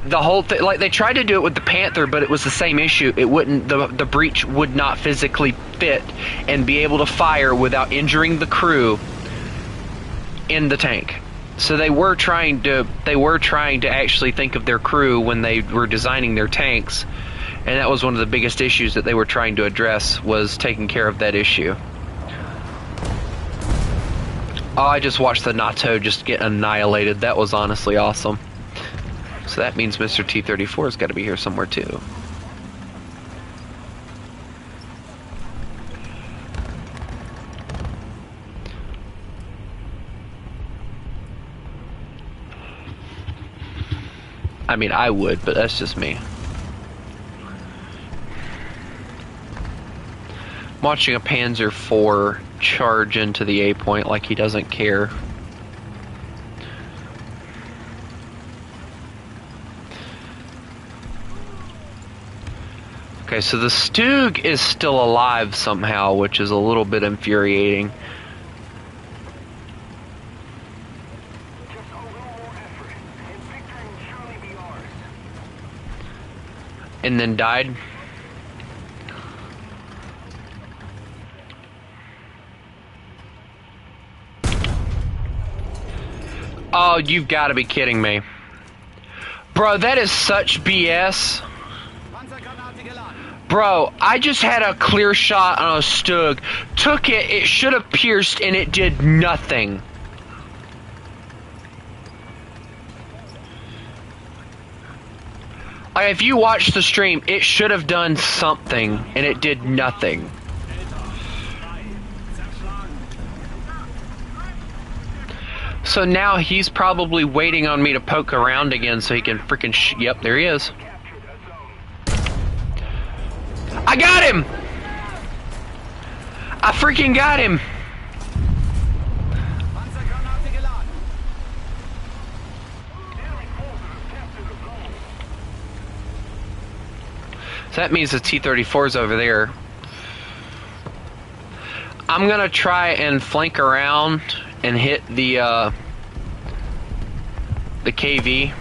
the whole thing, like they tried to do it with the Panther, but it was the same issue. It wouldn't, the breach would not physically fit and be able to fire without injuring the crew in the tank. So they were trying to actually think of their crew when they were designing their tanks. And that was one of the biggest issues that they were trying to address, was taking care of that issue. Oh, I just watched the NATO just get annihilated. That was honestly awesome. So that means Mr. T-34's got to be here somewhere too. I mean, I would, but that's just me. I'm watching a Panzer IV charge into the A point like he doesn't care. Okay, so the Stug is still alive somehow, which is a little bit infuriating. Just a little more effort, and victory will surely be ours. And then died. Oh, you've got to be kidding me. Bro, that is such BS. Panzergranate geladen. Bro, I just had a clear shot on a Stug. Took it, it should have pierced, and it did nothing. Like, if you watch the stream, it should have done something, and it did nothing. So now he's probably waiting on me to poke around again so he can freaking yep, there he is. I got him! I freaking got him! Panzergranate geladen. So that means the T-34's over there. I'm gonna try and flank around and hit the KV.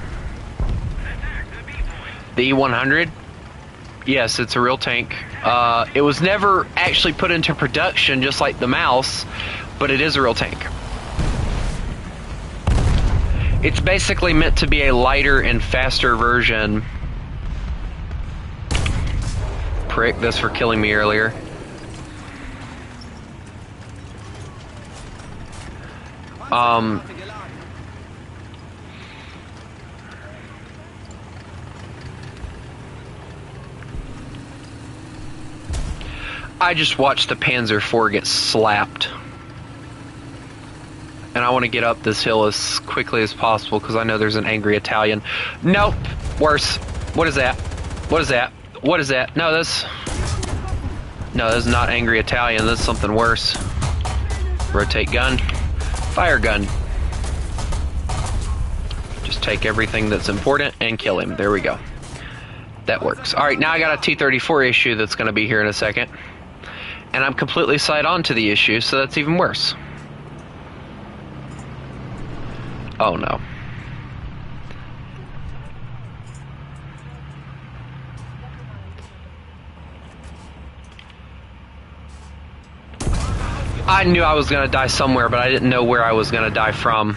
The E-100. Yes, it's a real tank. It was never actually put into production, just like the Mouse, but it is a real tank. It's basically meant to be a lighter and faster version. Prick, that's for killing me earlier. Panzergranate geladen. I just watched the Panzer IV get slapped. And I want to get up this hill as quickly as possible because I know there's an angry Italian. Nope! Worse. What is that? What is that? What is that? No, that's not angry Italian. That's something worse. Rotate gun. Fire gun. Just take everything that's important and kill him. There we go. That works. Alright, now I got a T-34 issue that's going to be here in a second. And I'm completely side on to the issue, so that's even worse. Oh no. I knew I was going to die somewhere, but I didn't know where I was going to die from.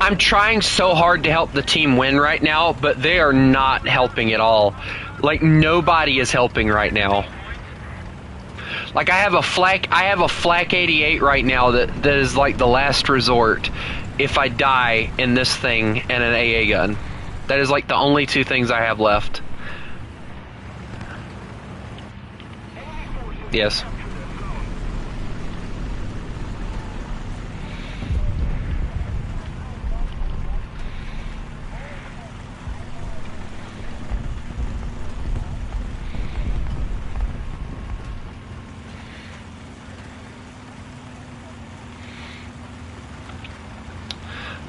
I'm trying so hard to help the team win right now, but they are not helping at all. Like, nobody is helping right now. Like, I have a flak 88 right now that is like the last resort if I die in this thing and an AA gun. That is like the only two things I have left. Yes.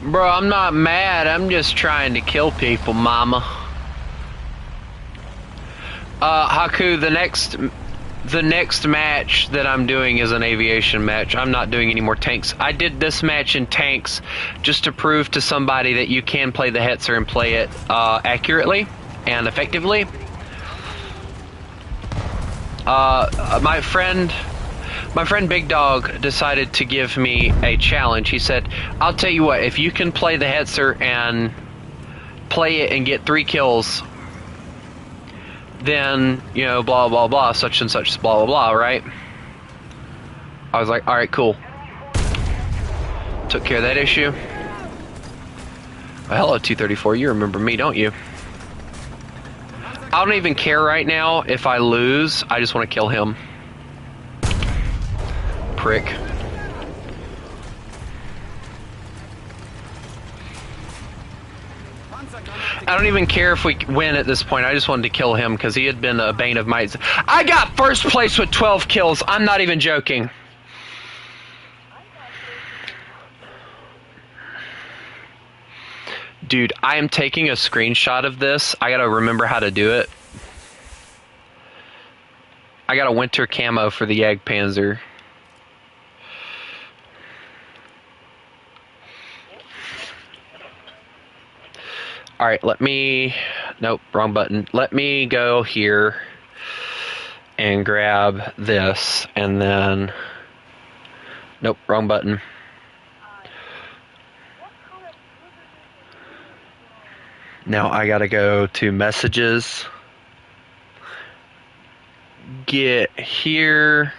Bro, I'm not mad. I'm just trying to kill people, mama. Haku, the next match that I'm doing is an aviation match. I'm not doing any more tanks. I did this match in tanks just to prove to somebody that you can play the Hetzer and play it accurately and effectively. My friend My friend Big Dog decided to give me a challenge. He said, I'll tell you what, if you can play the Hetzer and play it and get 3 kills, then, you know, blah, blah, blah, such and such, blah, blah, blah, right? I was like, alright, cool. Took care of that issue. Well, hello, 234, you remember me, don't you? I don't even care right now if I lose, I just want to kill him. Prick. I don't even care if we win at this point. I just wanted to kill him because he had been a bane of my... I got first place with 12 kills. I'm not even joking. Dude, I am taking a screenshot of this. I gotta remember how to do it. I got a winter camo for the Jagdpanzer. Alright, let me... Nope, wrong button. Let me go here and grab this, and then... Nope, wrong button. Now I gotta go to messages. Get here.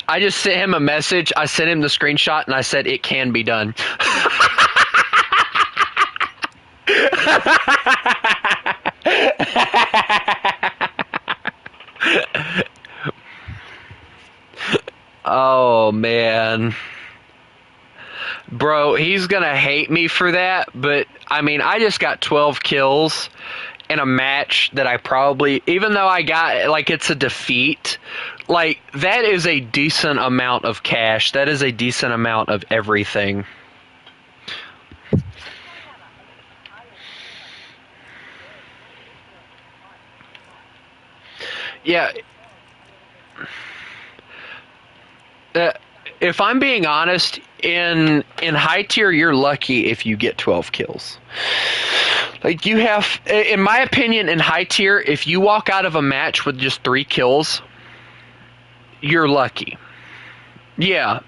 I just sent him a message. I sent him the screenshot and I said it can be done. Oh man. Bro, he's gonna hate me for that, but I mean, I just got 12 kills in a match that I probably, even though I got, like, it's a defeat, like, that is a decent amount of cash. That is a decent amount of everything. Yeah. If I'm being honest, in high tier, you're lucky if you get 12 kills. Like, you have, in my opinion, in high tier, if you walk out of a match with just 3 kills, you're lucky. Yeah,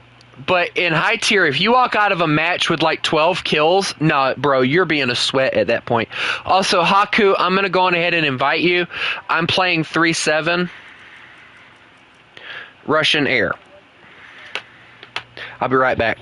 but in high tier, if you walk out of a match with like 12 kills, nah, bro, you're being a sweat at that point. Also, Haku, I'm going to go on ahead and invite you. I'm playing 3-7 Russian Air. I'll be right back.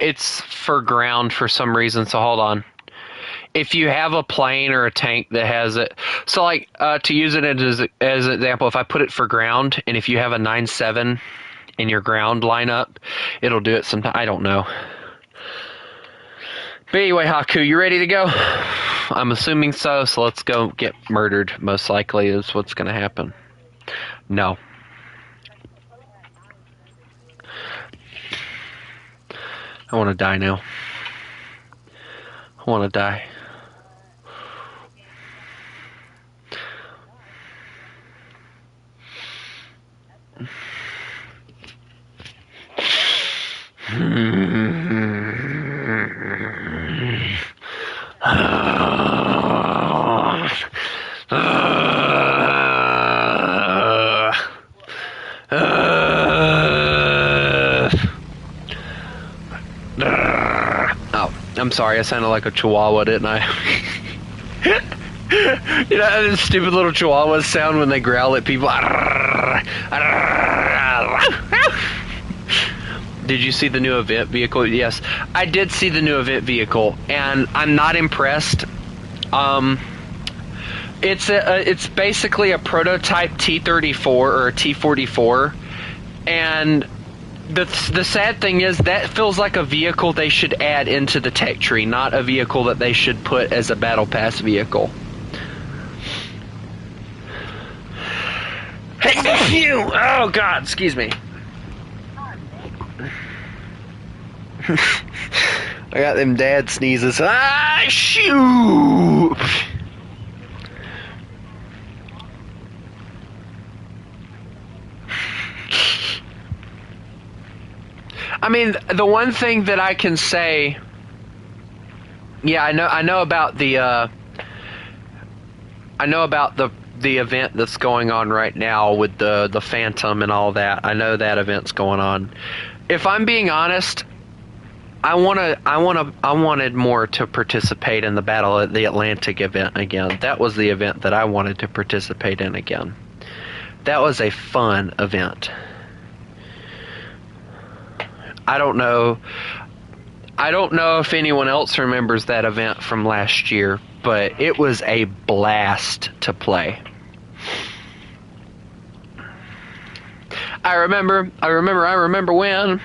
It's for ground for some reason, so hold on. If you have a plane or a tank that has it, so like, to use it as an example, if I put it for ground, and if you have a 9-7 in your ground lineup, it'll do it sometime. I don't know. But anyway, Haku, you ready to go? I'm assuming so, so let's go get murdered, most likely, is what's going to happen. No. I want to die now. I want to die. Oh, I'm sorry, I sounded like a chihuahua, didn't I? You know how those stupid little chihuahuas sound when they growl at people? Did you see the new event vehicle? Yes, I did see the new event vehicle, and I'm not impressed. It's basically a prototype T-34 or a T-44, and the sad thing is that feels like a vehicle they should add into the tech tree, not a vehicle that they should put as a battle pass vehicle. Oh God, excuse me. I got them dad sneezes. Ah, shoot! I mean, the one thing that I can say, yeah, I know about the event that's going on right now with the Phantom and all that. I know that event's going on. If I'm being honest, I wanted more to participate in the Battle at the Atlantic event again. That was the event that I wanted to participate in again. That was a fun event. I don't know if anyone else remembers that event from last year, but it was a blast to play. I remember when I remember when.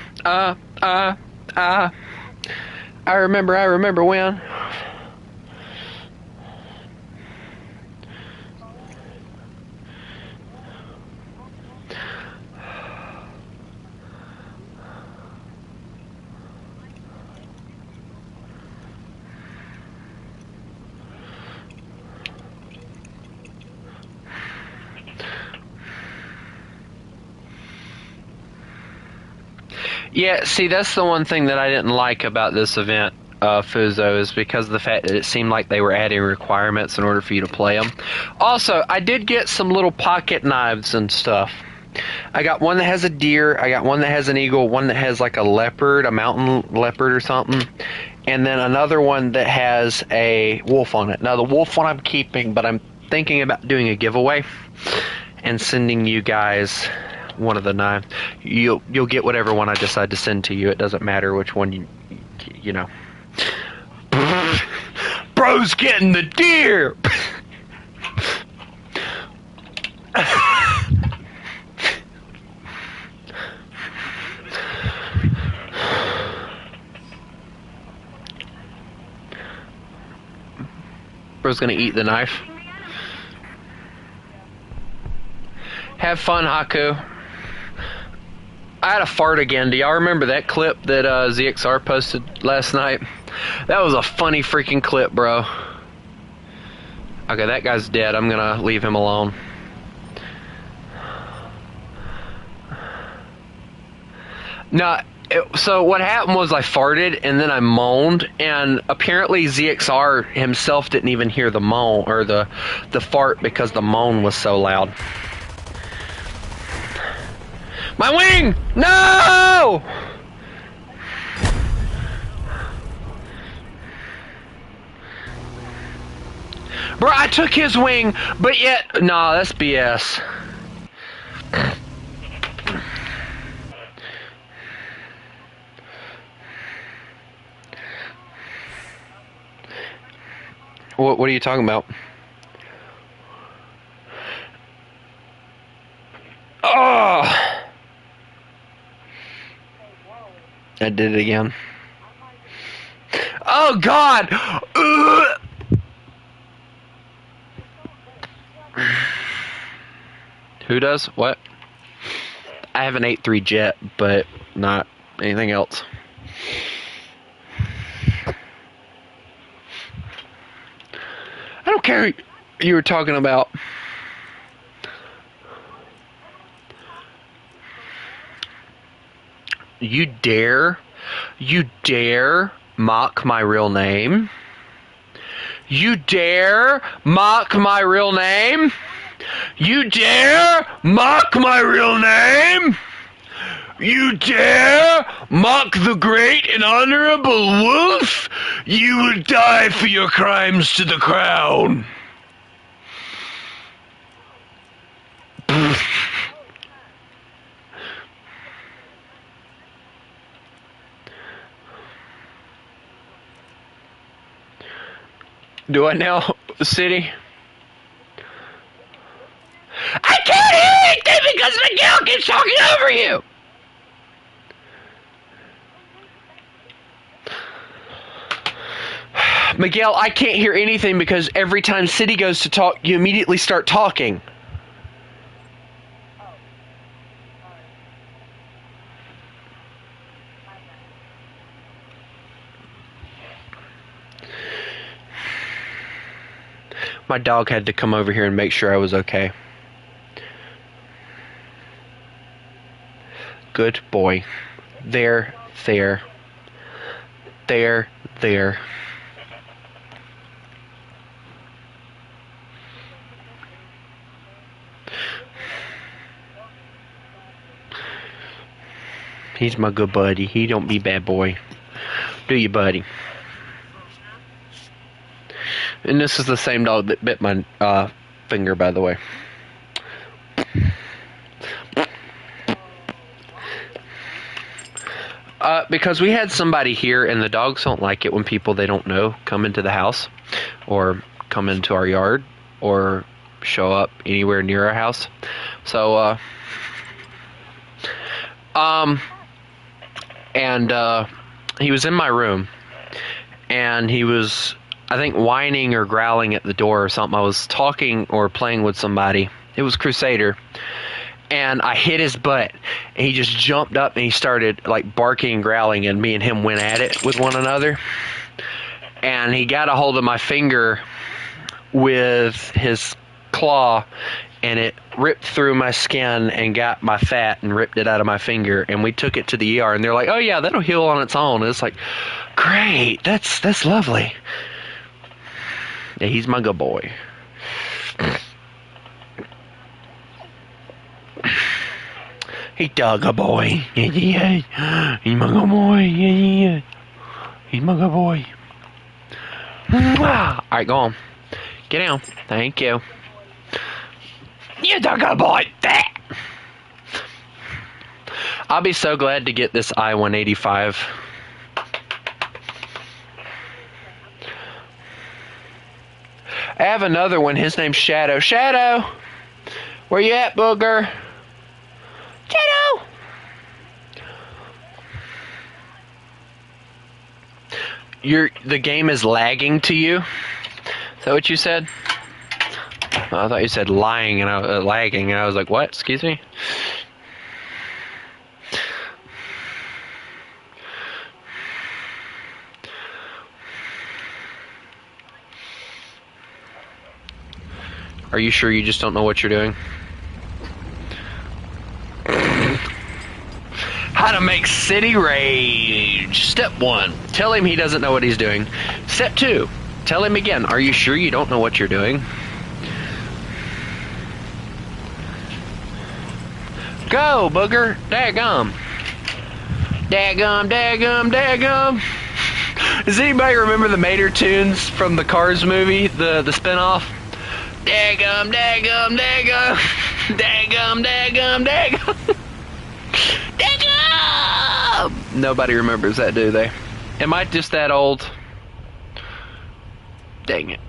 Yeah, see, that's the one thing that I didn't like about this event, Fuzo, is because of the fact that it seemed like they were adding requirements in order for you to play them. Also, I did get some little pocket knives and stuff. I got one that has a deer, I got one that has an eagle, one that has like a leopard, a mountain leopard or something, and then another one that has a wolf on it. Now, the wolf one I'm keeping, but I'm thinking about doing a giveaway and sending you guys one of the knives. You'll get whatever one I decide to send to you. It doesn't matter which one you know. Bro's getting the deer. Bro's gonna eat the knife. Have fun, Haku. I had a fart again. Do y'all remember that clip that ZXR posted last night? That was a funny freaking clip, bro. Okay, that guy's dead. I'm gonna leave him alone. No, so what happened was I farted and then I moaned, and apparently ZXR himself didn't even hear the moan or the fart because the moan was so loud. My wing! No! Bro, I took his wing, but yet... Nah, that's BS. What are you talking about? Oh! I did it again. Oh God! Ugh! Who does? What? I have an 8.3 jet, but not anything else. I don't care who you were talking about. You dare? You dare mock my real name? You dare mock my real name? You dare mock my real name? You dare mock the great and honorable wolf? You will die for your crimes to the crown. Do I now, City? I can't hear anything because Miguel keeps talking over you! Miguel, I can't hear anything because every time City goes to talk, you immediately start talking. My dog had to come over here and make sure I was okay. Good boy. There. He's my good buddy. He don't be bad boy. Do you, buddy? And this is the same dog that bit my finger, by the way. Because we had somebody here, and the dogs don't like it when people they don't know come into the house, or come into our yard, or show up anywhere near our house. So, he was in my room, and he was, I think, whining or growling at the door or something. I was talking or playing with somebody. It was Crusader. And I hit his butt. And he just jumped up and he started like barking and growling. And me and him went at it with one another. And he got a hold of my finger with his claw. And it ripped through my skin and got my fat and ripped it out of my finger. And we took it to the ER. And they're like, oh yeah, that'll heal on its own. And it's like, great. That's lovely. Yeah, he's my good boy. He dug a boy. Yeah. He's my good boy. Yeah. He's my good boy. Alright, go on. Get down. Thank you. You dug a boy. I'll be so glad to get this I-185. I have another one. His name's Shadow. Shadow! Where you at, booger? Shadow! The game is lagging to you? Is that what you said? Oh, I thought you said lying and lagging, and I was like, what? Excuse me? Are you sure you just don't know what you're doing? How to make City rage. Step 1, tell him he doesn't know what he's doing. Step 2, tell him again, are you sure you don't know what you're doing? Go, booger. Daggum. Daggum. Does anybody remember the Mater tunes from the Cars movie, the spinoff? Daggum. Daggum. Nobody remembers that, do they? Am I just that old? Dang it.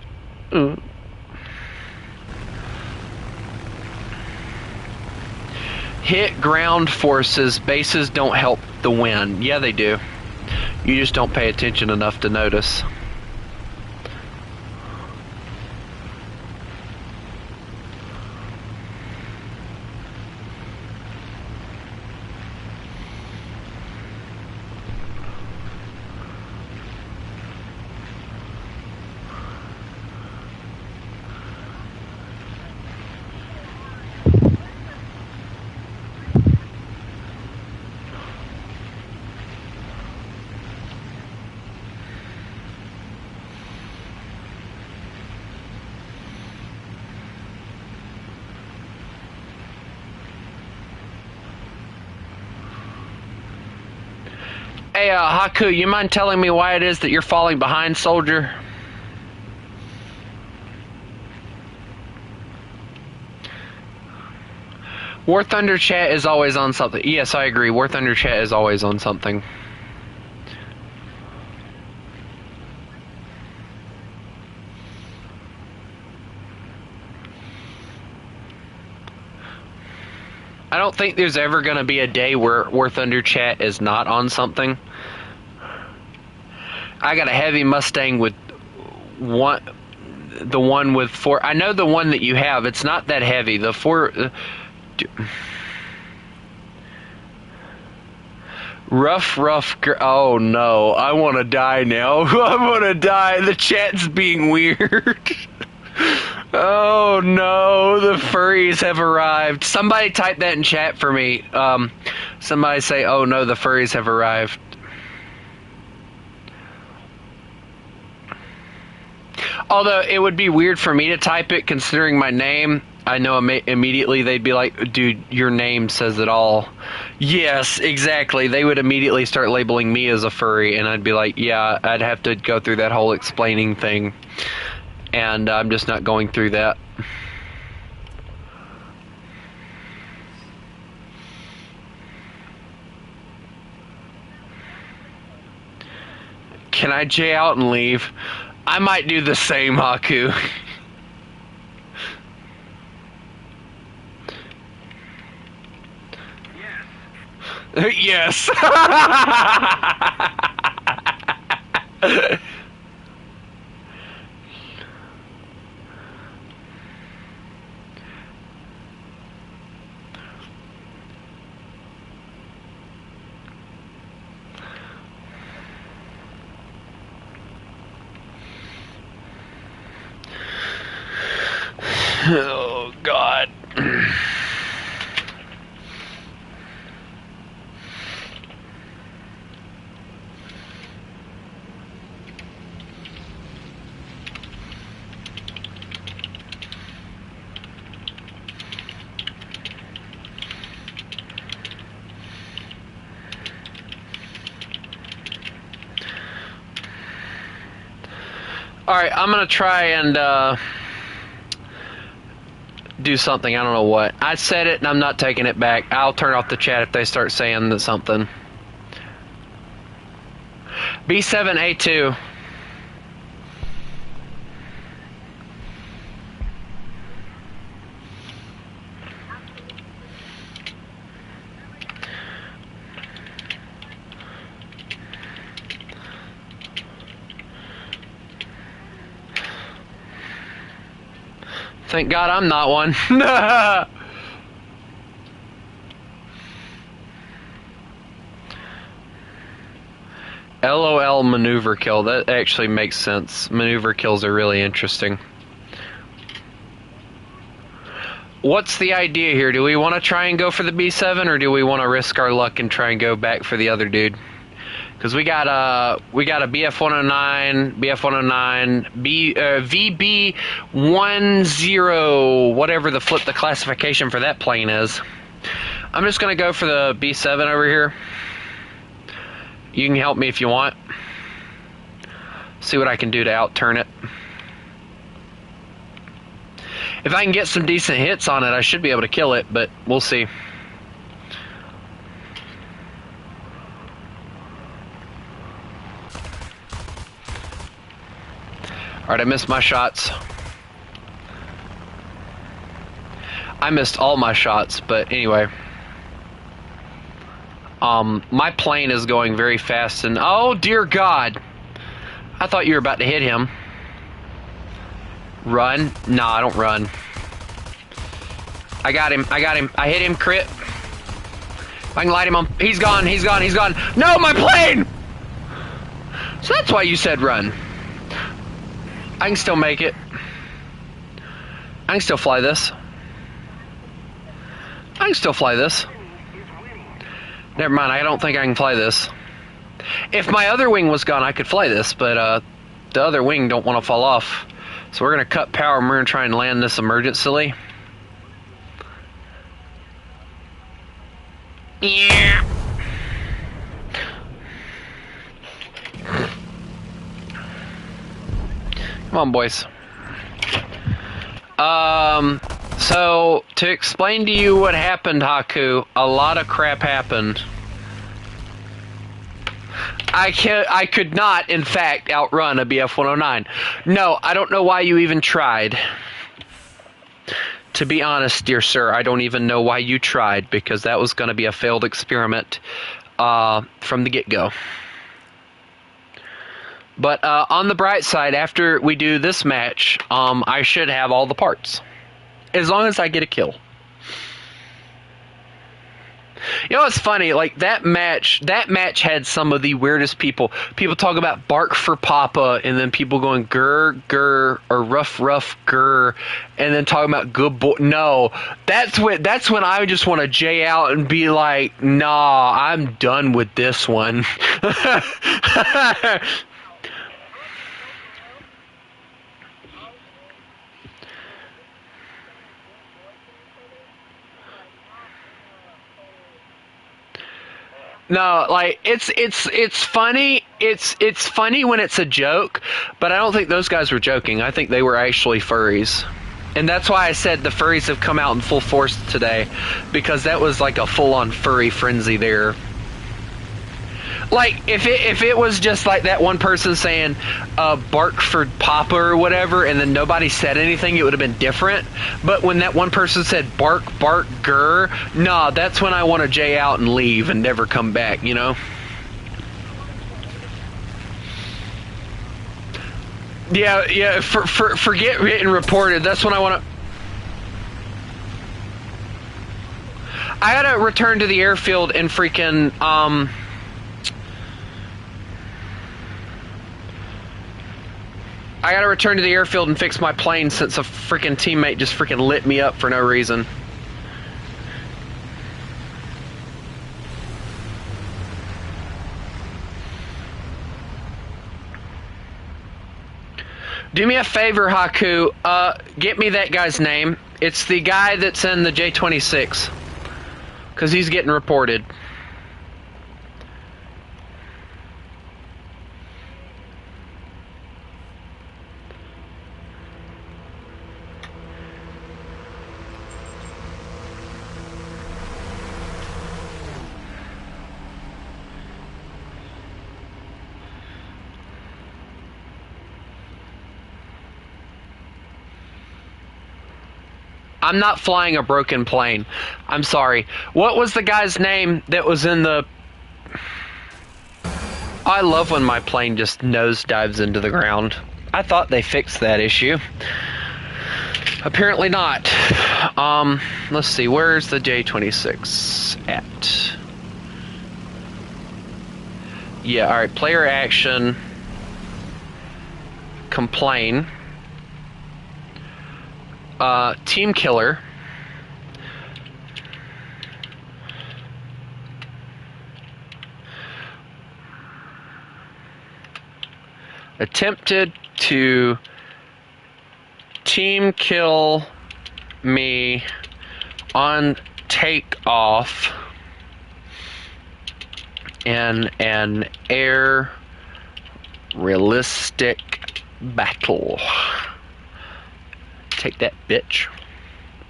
Hit ground forces. Bases don't help the win. Yeah, they do. You just don't pay attention enough to notice. Hey, Haku, you mind telling me why it is that you're falling behind, soldier? War Thunder chat is always on something. Yes, I agree. War Thunder chat is always on something. I don't think there's ever going to be a day where War Thunder chat is not on something. I got a heavy Mustang with the one with 4. I know the one that you have. It's not that heavy. The 4. Rough. Oh no, I want to die now. I want to die. The chat's being weird. Oh no, the furries have arrived. Somebody type that in chat for me. Somebody say, oh no, the furries have arrived. Although it would be weird for me to type it considering my name. I know immediately they'd be like, dude, your name says it all. Yes, exactly. They would immediately start labeling me as a furry, and I'd be like, yeah, I'd have to go through that whole explaining thing. And I'm just not going through that. Can I J out and leave? I might do the same, Haku. Yes. Oh, God. Alright, I'm gonna try and, do something. I don't know what. I said it and I'm not taking it back. I'll turn off the chat if they start saying that something. B7A2. Thank God I'm not one. LOL maneuver kill. That actually makes sense. Maneuver kills are really interesting. What's the idea here? Do we want to try and go for the B7 or do we want to risk our luck and try and go back for the other dude? Because we got a BF-109, VB-10, whatever the classification for that plane is. I'm just gonna go for the B7 over here. You can help me if you want. See what I can do to outturn it. If I can get some decent hits on it, I should be able to kill it, but we'll see. Alright, I missed my shots. I missed all my shots, but anyway. My plane is going very fast and... Oh, dear God! I thought you were about to hit him. Run? No, I don't run. I got him. I hit him, crit. I can light him on... He's gone. No, my plane! So that's why you said run. I can still make it. I can still fly this. Never mind, I don't think I can fly this. If my other wing was gone, I could fly this, but the other wing don't want to fall off. So we're going to cut power and we're going to try and land this emergency. Yeah. Come on, boys. So, to explain to you what happened, Haku, a lot of crap happened. I could not, in fact, outrun a BF-109. No, I don't know why you even tried. To be honest, dear sir, I don't even know why you tried, because that was going to be a failed experiment from the get-go. But on the bright side, after we do this match, I should have all the parts. As long as I get a kill. You know what's funny? Like, that match had some of the weirdest people. People talk about bark for Papa, and then people going grr, grr, or rough, rough, grr, and then talking about good boy. No, that's when I just want to jay out and be like, nah, I'm done with this one. No, like it's funny. It's funny when it's a joke, but I don't think those guys were joking. I think they were actually furries. And that's why I said the furries have come out in full force today, because that was like a full-on furry frenzy there. Like, if it was just like that one person saying bark for Papa or whatever, and then nobody said anything, it would have been different. But when that one person said bark, bark, grr, nah, that's when I want to jay out and leave and never come back, you know? Yeah, forget getting reported, that's when I want to... I gotta return to the airfield and freaking, I gotta return to the airfield and fix my plane since a freaking teammate just freaking lit me up for no reason. Do me a favor, Haku. Get me that guy's name. It's the guy that's in the J-26. Because he's getting reported. I'm not flying a broken plane. I'm sorry. What was the guy's name that was in the... I love when my plane just nosedives into the ground. I thought they fixed that issue. Apparently not. Let's see. Where's the J-26 at? Yeah, alright. Player action. Complain. Team killer. Attempted to team kill me on takeoff in an air realistic battle. Take that, bitch.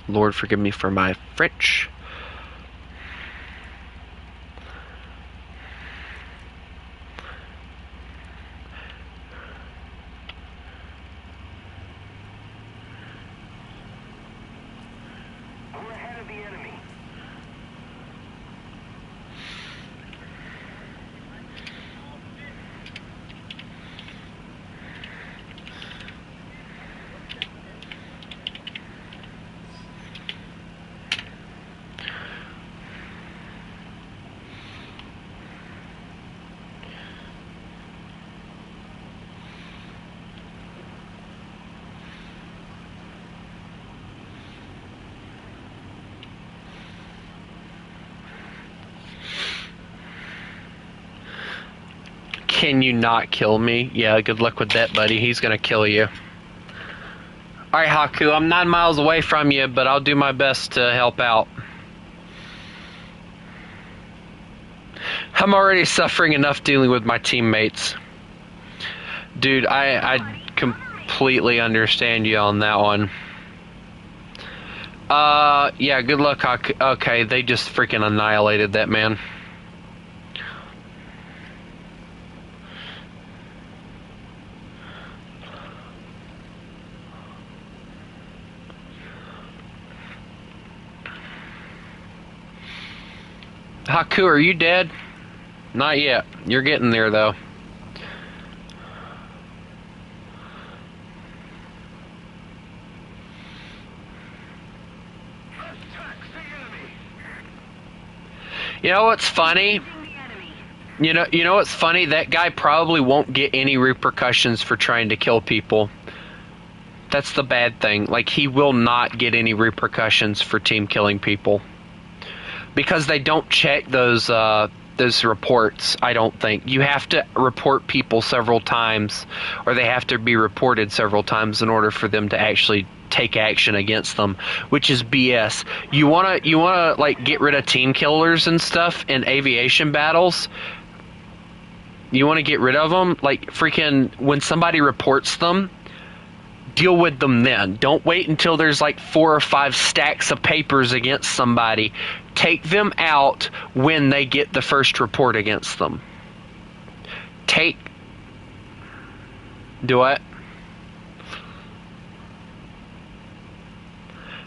Lord, forgive me for my French. We're ahead of the enemy. Can you not kill me? Yeah, good luck with that, buddy. He's gonna kill you. Alright, Haku, I'm 9 miles away from you, but I'll do my best to help out. I'm already suffering enough dealing with my teammates. Dude, completely understand you on that one. Yeah, good luck. Okay, they just freaking annihilated that man. Haku, are you dead? Not yet. You're getting there, though. You know what's funny? You know what's funny? That guy probably won't get any repercussions for trying to kill people. That's the bad thing. Like, he will not get any repercussions for team killing people. Because they don't check those reports, I don't think. You have to report people several times, or they have to be reported several times in order for them to actually take action against them, which is BS. You wanna like get rid of team killers and stuff in aviation battles. You want to get rid of them, like freaking when somebody reports them, deal with them then. Don't wait until there's like 4 or 5 stacks of papers against somebody. Take them out when they get the first report against them. Do what?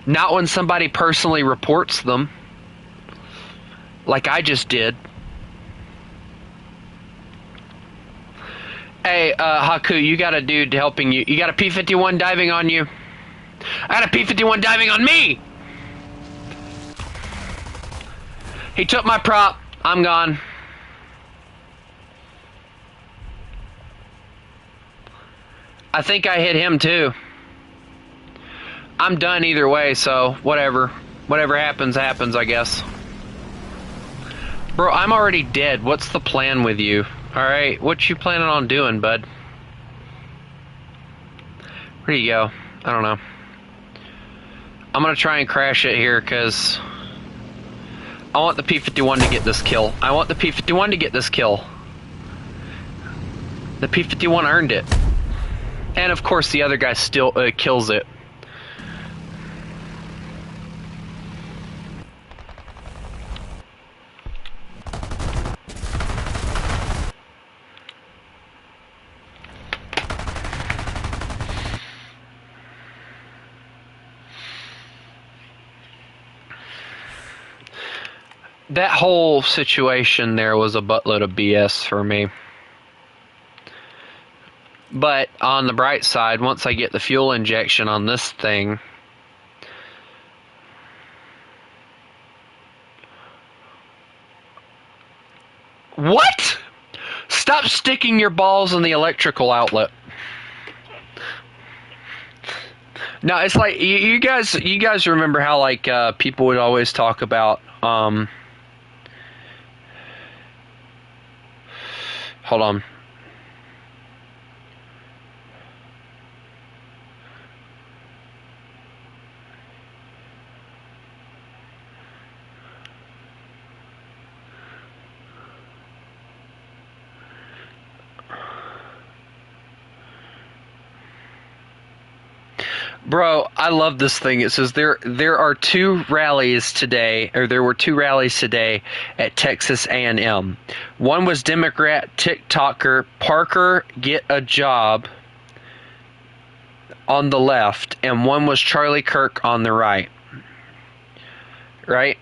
Not when somebody personally reports them, like I just did. Hey, Haku, you got a dude helping you. You got a P-51 diving on you. I got a P-51 diving on me! He took my prop. I'm gone. I think I hit him too. I'm done either way, so whatever. Whatever happens, happens, I guess. Bro, I'm already dead. What's the plan with you? Alright, what you planning on doing, bud? Where do you go? I don't know. I'm gonna try and crash it here, because I want the P-51 to get this kill. I want the P-51 to get this kill. The P-51 earned it. And of course the other guy still kills it. That whole situation there was a buttload of BS for me. But on the bright side, once I get the fuel injection on this thing, what? Stop sticking your balls in the electrical outlet. No, it's like you guys remember how like people would always talk about hold on. Bro, I love this thing. It says there are 2 rallies today, or there were 2 rallies today at Texas A&M. One was Democrat TikToker Parker Get a Job on the left, and one was Charlie Kirk on the right. Right?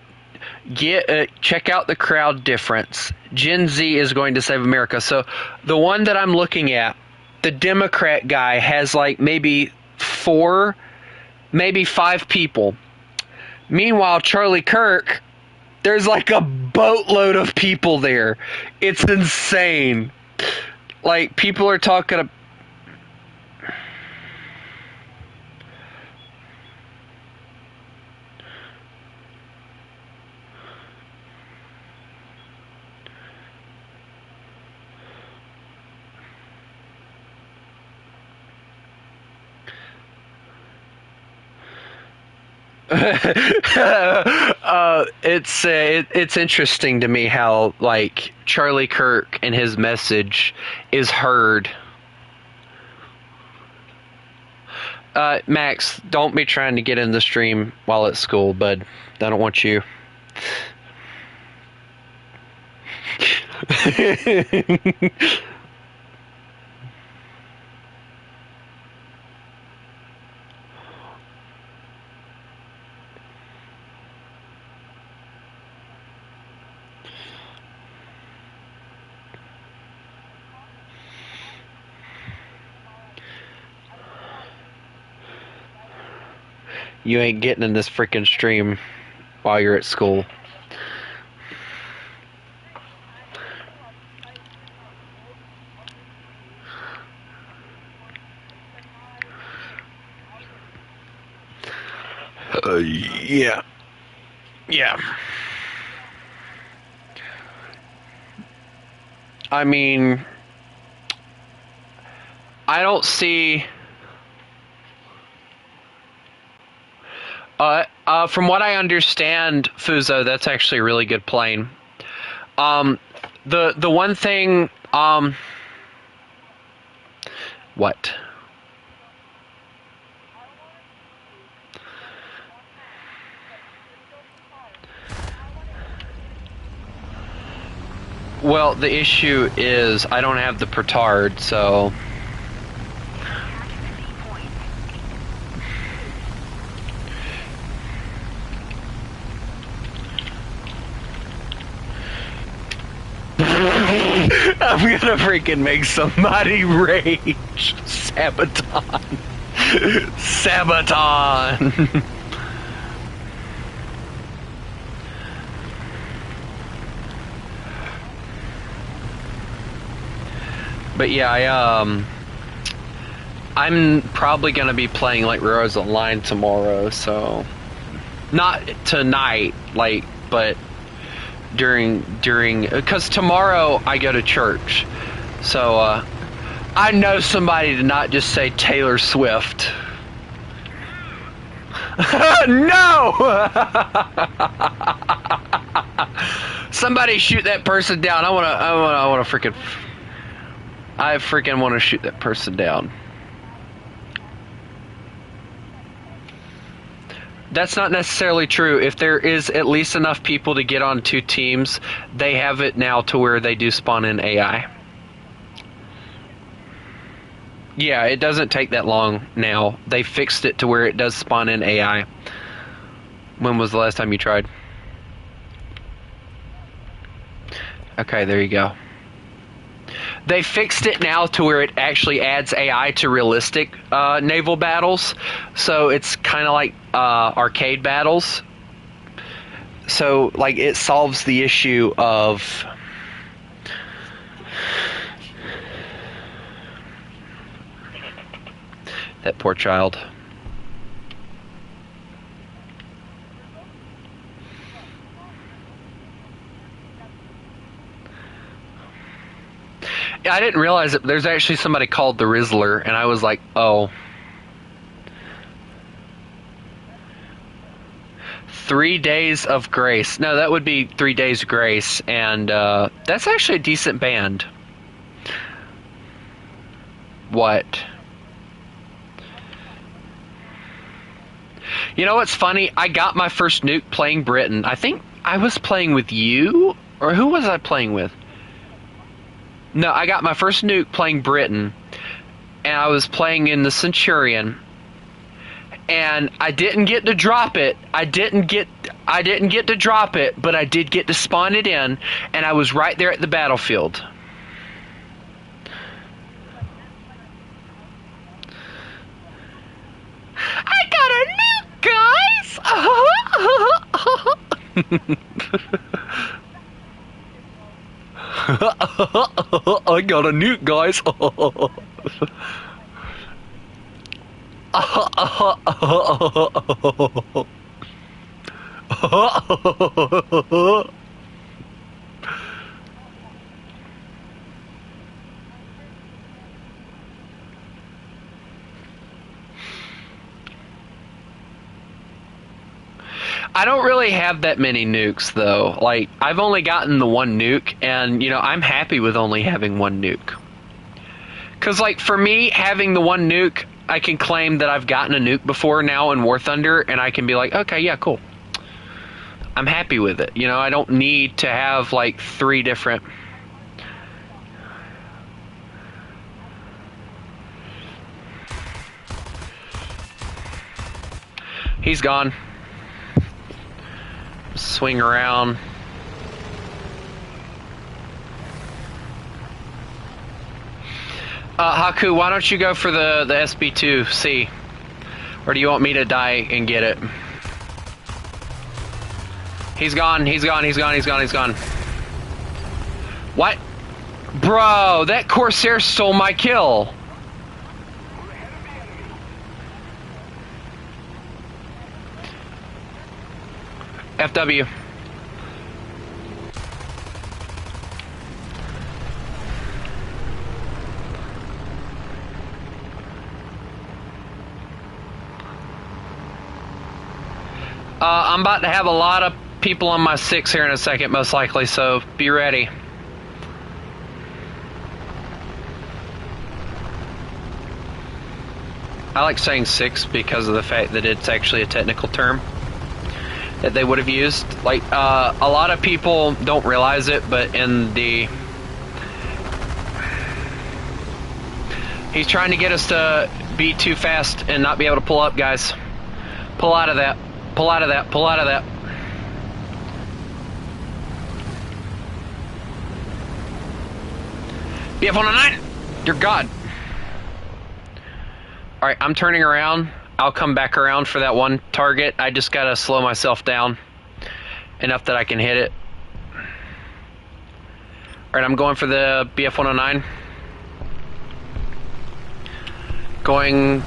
Check out the crowd difference. Gen Z is going to save America. So the one that I'm looking at, the Democrat guy has like maybe 4, maybe 5 people. Meanwhile, Charlie Kirk, there's like a boatload of people there. It's insane. Like, people are talking. It's interesting to me how like Charlie Kirk and his message is heard. Max, don't be trying to get in the stream while at school, bud. I don't want you. You ain't getting in this freaking stream while you're at school. Yeah. Yeah. I mean, I don't see... from what I understand, Fuzo, that's actually a really good plane. The one thing, what? Well, the issue is I don't have the petard, so... I'm gonna freaking make somebody rage. Sabaton. Sabaton. But yeah, I'm probably gonna be playing like Rose Online tomorrow, so not tonight, like, but during because tomorrow I go to church, so I know somebody to not just say Taylor Swift. No! Somebody shoot that person down. I freaking want to shoot that person down. That's not necessarily true. If there is at least enough people to get on two teams, they have it now to where they do spawn in AI. Yeah, it doesn't take that long now. They fixed it to where it does spawn in AI. When was the last time you tried? Okay, there you go. They fixed it now to where it actually adds AI to realistic naval battles. So it's kind of like arcade battles. So, like, it solves the issue of... that poor child. I didn't realize that there's actually somebody called the Rizzler, and I was like, oh. 3 days of grace. No, that would be 3 days grace, and that's actually a decent band. What? You know what's funny? I got my first nuke playing Britain. I think I was playing with you, or who was I playing with? No, I got my first nuke playing Britain, and I was playing in the Centurion, and I didn't get to drop it. I didn't get to drop it, but I did get to spawn it in, and I was right there at the battlefield. I got a nuke, guys! I got a nuke, guys. I don't really have that many nukes, though. Like, I've only gotten the one nuke, and, you know, I'm happy with only having one nuke. Because, like, for me, having the one nuke, I can claim that I've gotten a nuke before now in War Thunder, and I can be like, okay, yeah, cool. I'm happy with it. You know, I don't need to have like 3 different. He's gone. Swing around. Haku, why don't you go for the SB2C? Or do you want me to die and get it? He's gone, he's gone, he's gone, he's gone, he's gone. What? Bro, that Corsair stole my kill. FW. I'm about to have a lot of people on my 6 here in a second, most likely, so be ready. I like saying 6 because of the fact that it's actually a technical term that they would have used. Like, a lot of people don't realize it, but in the... He's trying to get us to be too fast and not be able to pull up, guys. Pull out of that. Pull out of that. Pull out of that. BF-109! You're God. Alright, I'm turning around. I'll come back around for that one target. I just gotta slow myself down enough that I can hit it. Alright, I'm going for the BF-109. Going.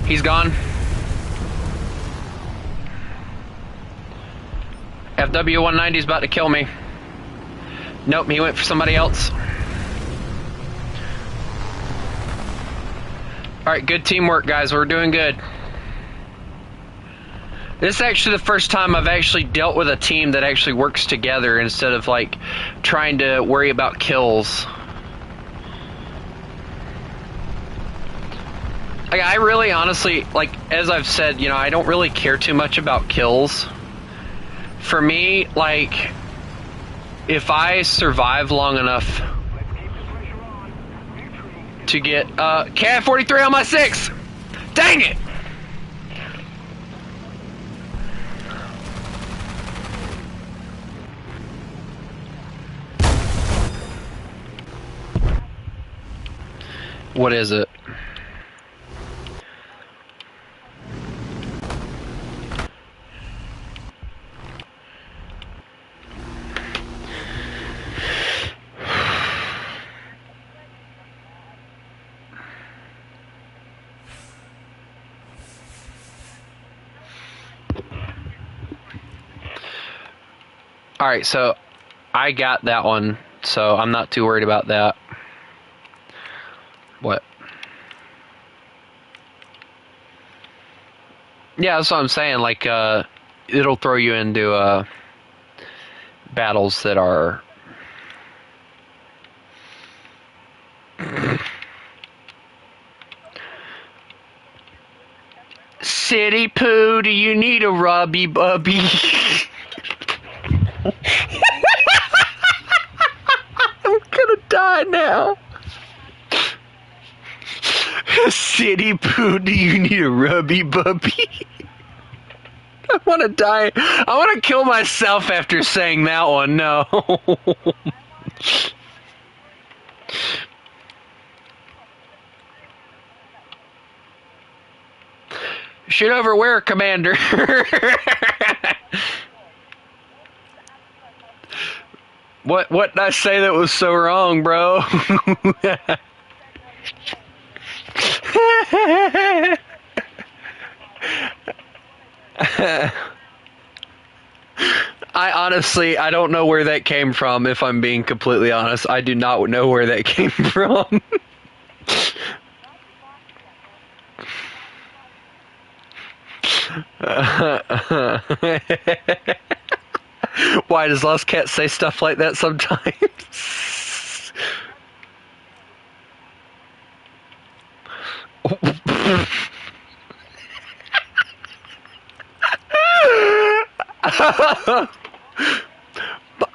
He's gone. FW-190's about to kill me. Nope, he went for somebody else. Alright, good teamwork, guys. We're doing good. This is actually the first time I've actually dealt with a team that actually works together instead of, like, trying to worry about kills. Like, I really, honestly, like, as I've said, you know, I don't really care too much about kills. For me, like, if I survive long enough to get KI-43 on my 6. Dang it! What is it? Alright, so I got that one, so I'm not too worried about that. What? Yeah, that's what I'm saying, like, it'll throw you into, battles that are... City poo, do you need a rubby bubby? I'm gonna die now. City poo, do you need a rubby bubby? I wanna die. I wanna kill myself after saying that one. No. Shit over where, Commander? What did I say that was so wrong, bro? I don't know where that came from, if I'm being completely honest. I do not know where that came from. Why does Lost Cat say stuff like that sometimes?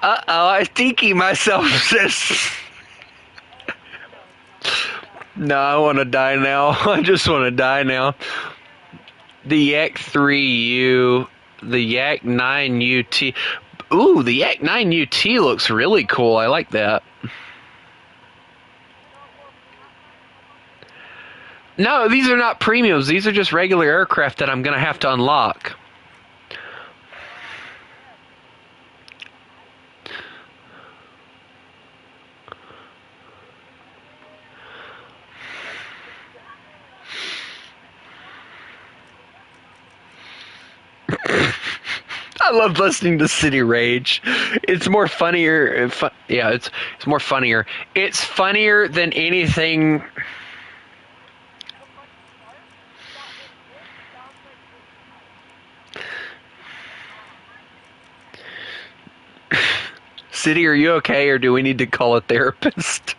I tiki myself, sis. No, I want to die now. I just want to die now. The Yak 3U, the Yak 9UT. Ooh, the Yak 9UT looks really cool. I like that. No, these are not premiums. These are just regular aircraft that I'm going to have to unlock. I love listening to City Rage. It's more funnier. Yeah, it's more funnier. It's funnier than anything. City, are you okay, or do we need to call a therapist?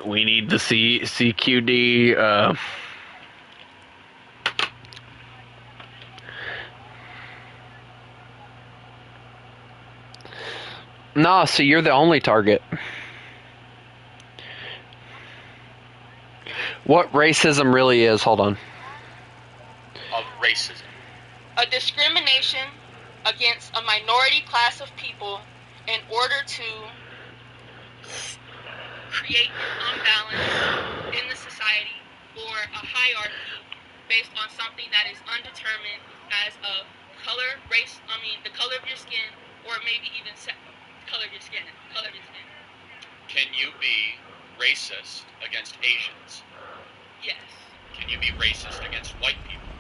We need the CQD. Nah, so you're the only target. What racism really is, hold on. Of racism. A discrimination against a minority class of people in order to create an imbalance in the society or a hierarchy based on something that is undetermined as of color, race, the color of your skin, or maybe even color of your skin. Can you be racist against Asians? Yes. Can you be racist against white people?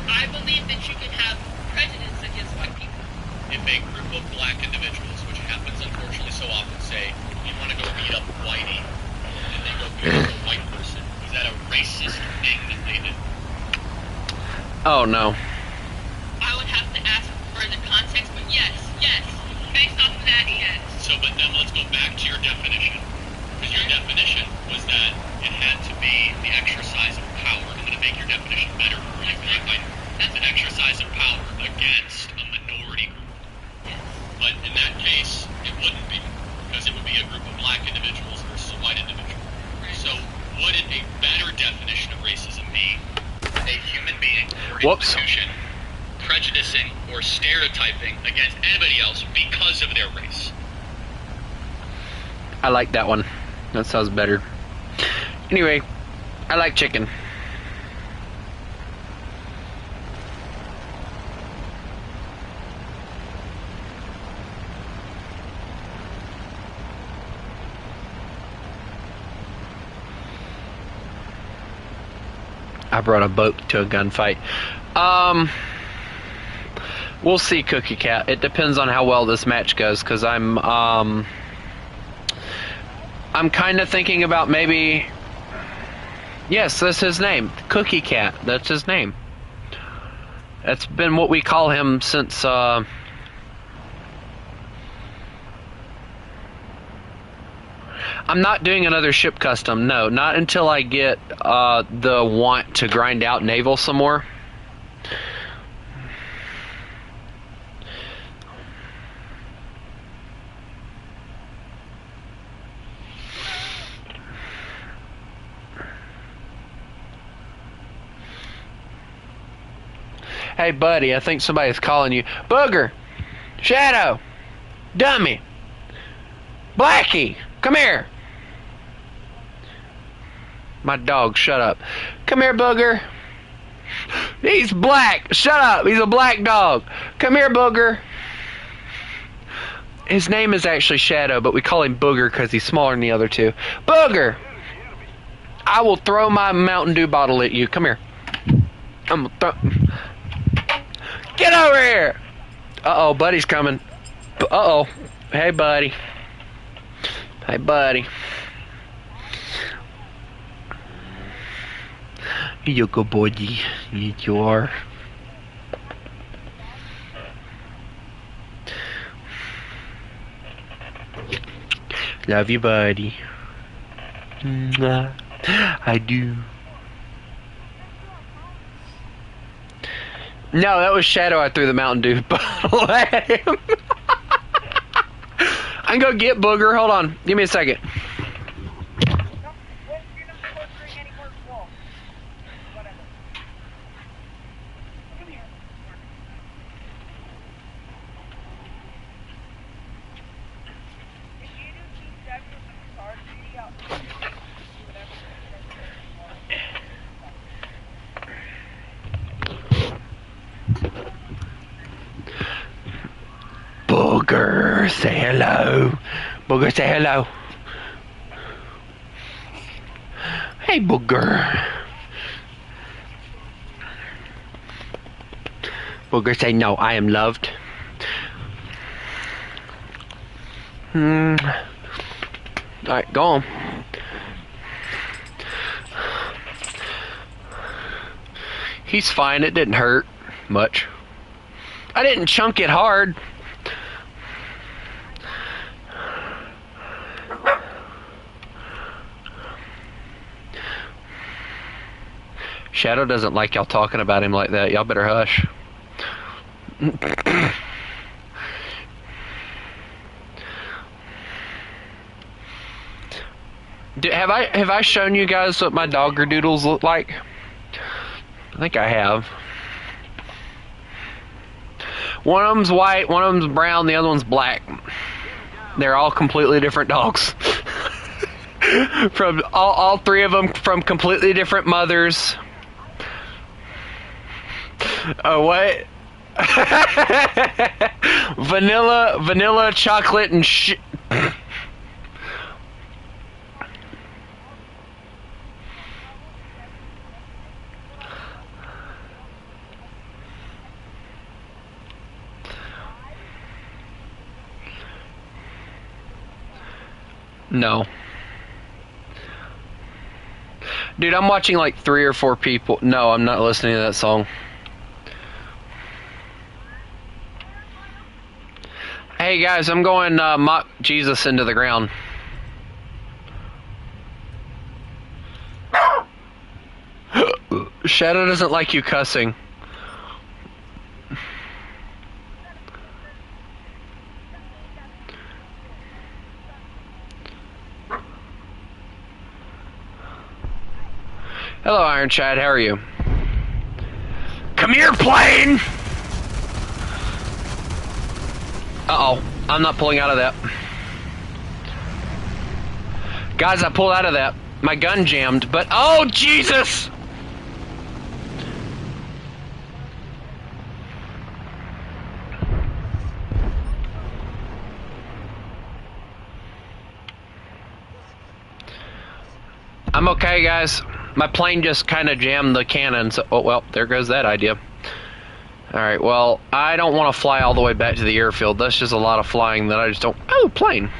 I believe that you can have prejudice against white people. If a group of black individuals, which happens unfortunately so often, say, you want to go beat up Whitey, and they go beat up a white person, is that a racist thing that they did? Oh, no. I would have to ask for the context, but yes. Based off of that, yes. So, but then let's go back to your definition. Because your definition was that it had to be the exercise of power. I'm going to make your definition better for you. That's an exercise of power against a minority group. Yes. But in that case, it wouldn't be. Because it would be a group of black individuals versus a white individual. Right. So, wouldn't a better definition of racism be a human being or Whoops. institution prejudicing or stereotyping against anybody else because of their race? I like that one. That sounds better. Anyway, I like chicken. I brought a boat to a gunfight. We'll see, Cookie Cat. It depends on how well this match goes, because I'm kind of thinking about maybe... Yes, that's his name. Cookie Cat. That's his name. That's been what we call him since... I'm not doing another ship custom. No, not until I get the want to grind out naval some more. Hey, buddy, I think somebody's calling you. Booger! Shadow! Dummy! Blackie! Come here! My dog, shut up. Come here, Booger. He's black. Shut up. He's a black dog. Come here, Booger. His name is actually Shadow, but we call him Booger because he's smaller than the other two. Booger! I will throw my Mountain Dew bottle at you. Come here. I'm gonna throw... Get over here! Uh-oh, buddy's coming. Uh-oh. Hey, buddy. Hey, buddy. You good boy. Yes, you are. Love you, buddy. Mwah. I do. No, that was Shadow. I threw the Mountain Dew bottle at him. I can go get Booger. Hold on. Give me a second. You're not supposed to drink any more wolf. Whatever. Come here. If you do keep that with the card, maybe I'll do whatever. Booger, say hello. Booger, say hello. Hey, Booger. Booger, say no, I am loved. Alright, go on. He's fine, it didn't hurt much. I didn't chunk it hard. Shadow doesn't like y'all talking about him like that. Y'all better hush. Have I shown you guys what my doggerdoodles look like? I think I have. One of them's white, one of them's brown, the other one's black. They're all completely different dogs. From all three of them from completely different mothers. Oh, what? vanilla, chocolate, and shit. No. Dude, I'm watching like 3 or 4 people. No, I'm not listening to that song. Hey guys, I'm going mock Jesus into the ground. Shadow doesn't like you cussing. Hello, Iron Chad. How are you? Come here, plane! Uh-oh. I'm not pulling out of that. Guys, I pulled out of that. My gun jammed, but... Oh, Jesus! I'm okay, guys. My plane just kind of jammed the cannon, so... Oh, well, there goes that idea. Alright, well, I don't want to fly all the way back to the airfield. That's just a lot of flying that I just don't... Oh, plane!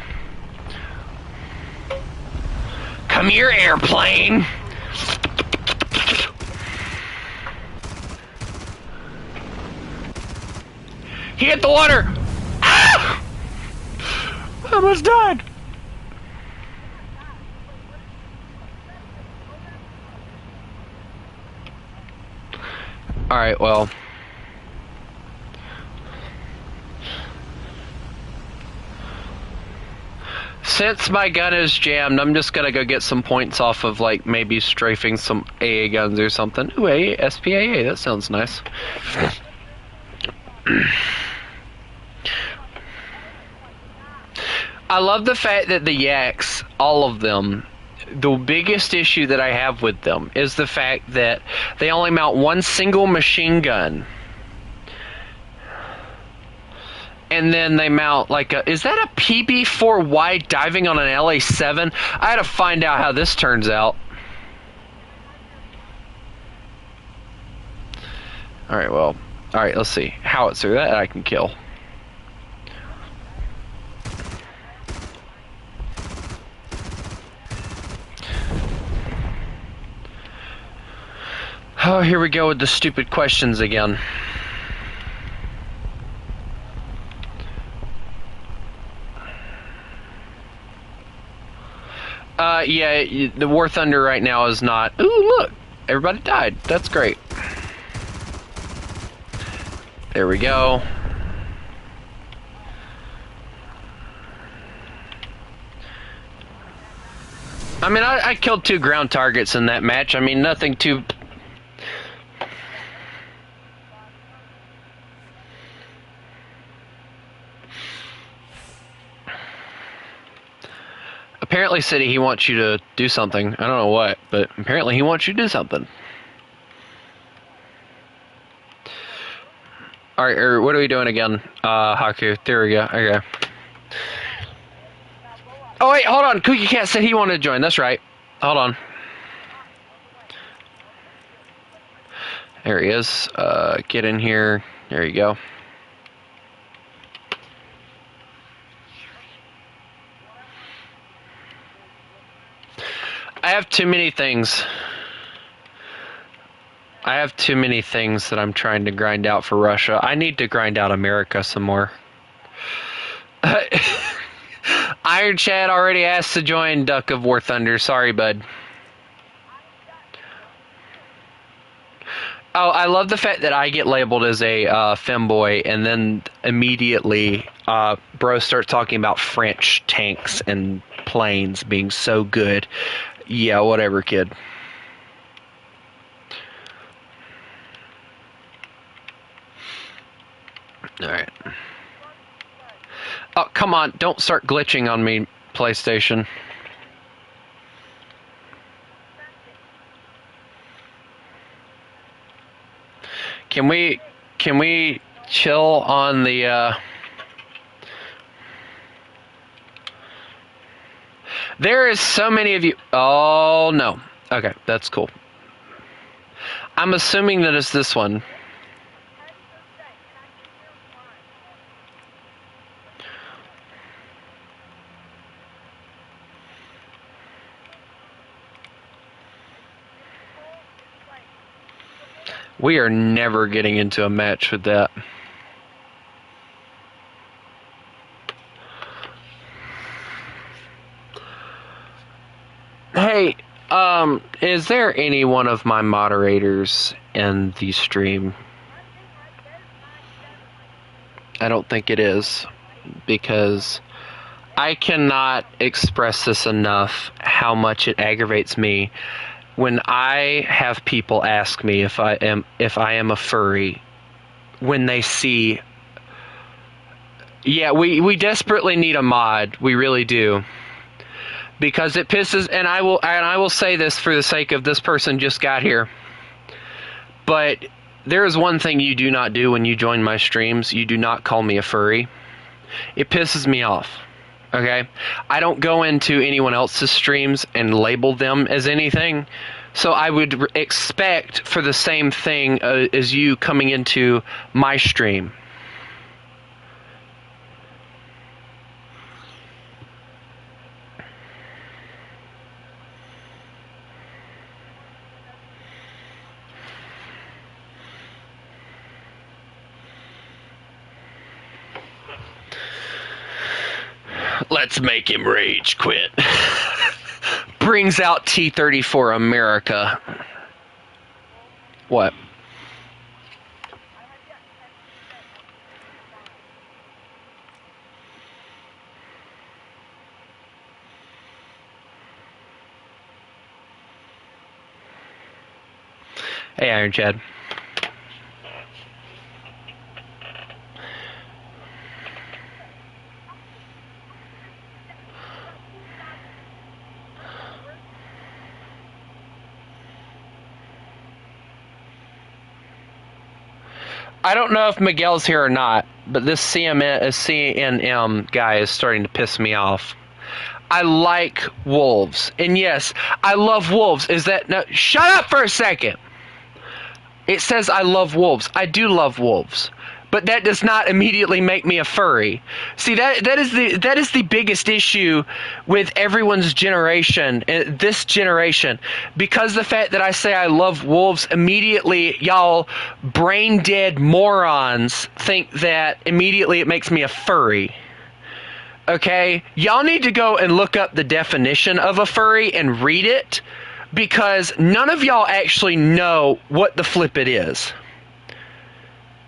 Come here, airplane! He hit the water! Ah! I almost died! Alright, well... Since my gun is jammed, I'm just gonna go get some points off of, like, maybe strafing some AA guns or something. Ooh, AA, SPAA, that sounds nice. I love the fact that the Yaks, all of them, the biggest issue that I have with them is the fact that they only mount one single machine gun. And then they mount like a... Is that a PB-4Y diving on an LA-7? I had to find out how this turns out. Alright, well... Alright, let's see. Howitzer, that I can kill. Oh, here we go with the stupid questions again. Yeah, the War Thunder right now is not... Ooh, look! Everybody died. That's great. There we go. I mean, I killed 2 ground targets in that match. I mean, nothing too... Apparently, City, he wants you to do something. I don't know what, but apparently he wants you to do something. Alright, or what are we doing again? Haku. There we go. Okay. Oh, wait, hold on. Cookie Cat said he wanted to join. That's right. Hold on. There he is. Get in here. There you go. I have too many things. I have too many things that I'm trying to grind out for Russia. I need to grind out America some more. Iron Chad already asked to join Duck of War Thunder. Sorry, bud. Oh, I love the fact that I get labeled as a femboy, and then immediately bro starts talking about French tanks and planes being so good. Yeah, whatever, kid. Alright. Oh, come on. Don't start glitching on me, PlayStation. Can we chill on the There is so many of you. Oh, no. Okay, that's cool. I'm assuming that it's this one. We are never getting into a match with that. Hey, is there any one of my moderators in the stream? I don't think it is, because I cannot express this enough how much it aggravates me when I have people ask me if I am a furry when they see. Yeah, we desperately need a mod. We really do. Because it pisses, and I will say this for the sake of this person just got here. But there is one thing you do not do when you join my streams. You do not call me a furry. It pisses me off. Okay? I don't go into anyone else's streams and label them as anything. So I would expect for the same thing as you coming into my stream. Let's make him rage quit. Brings out T-34 America. What? Hey, Iron Chad. I don't know if Miguel's here or not, but this CNM guy is starting to piss me off. I like wolves. And yes, I love wolves. Is that... No, shut up for a second! It says I love wolves. I do love wolves. But that does not immediately make me a furry. See, that is the biggest issue with everyone's generation, this generation. Because the fact that I say I love wolves, immediately y'all brain dead morons think that immediately it makes me a furry. Okay? Y'all need to go and look up the definition of a furry and read it, because none of y'all actually know what the flip it is.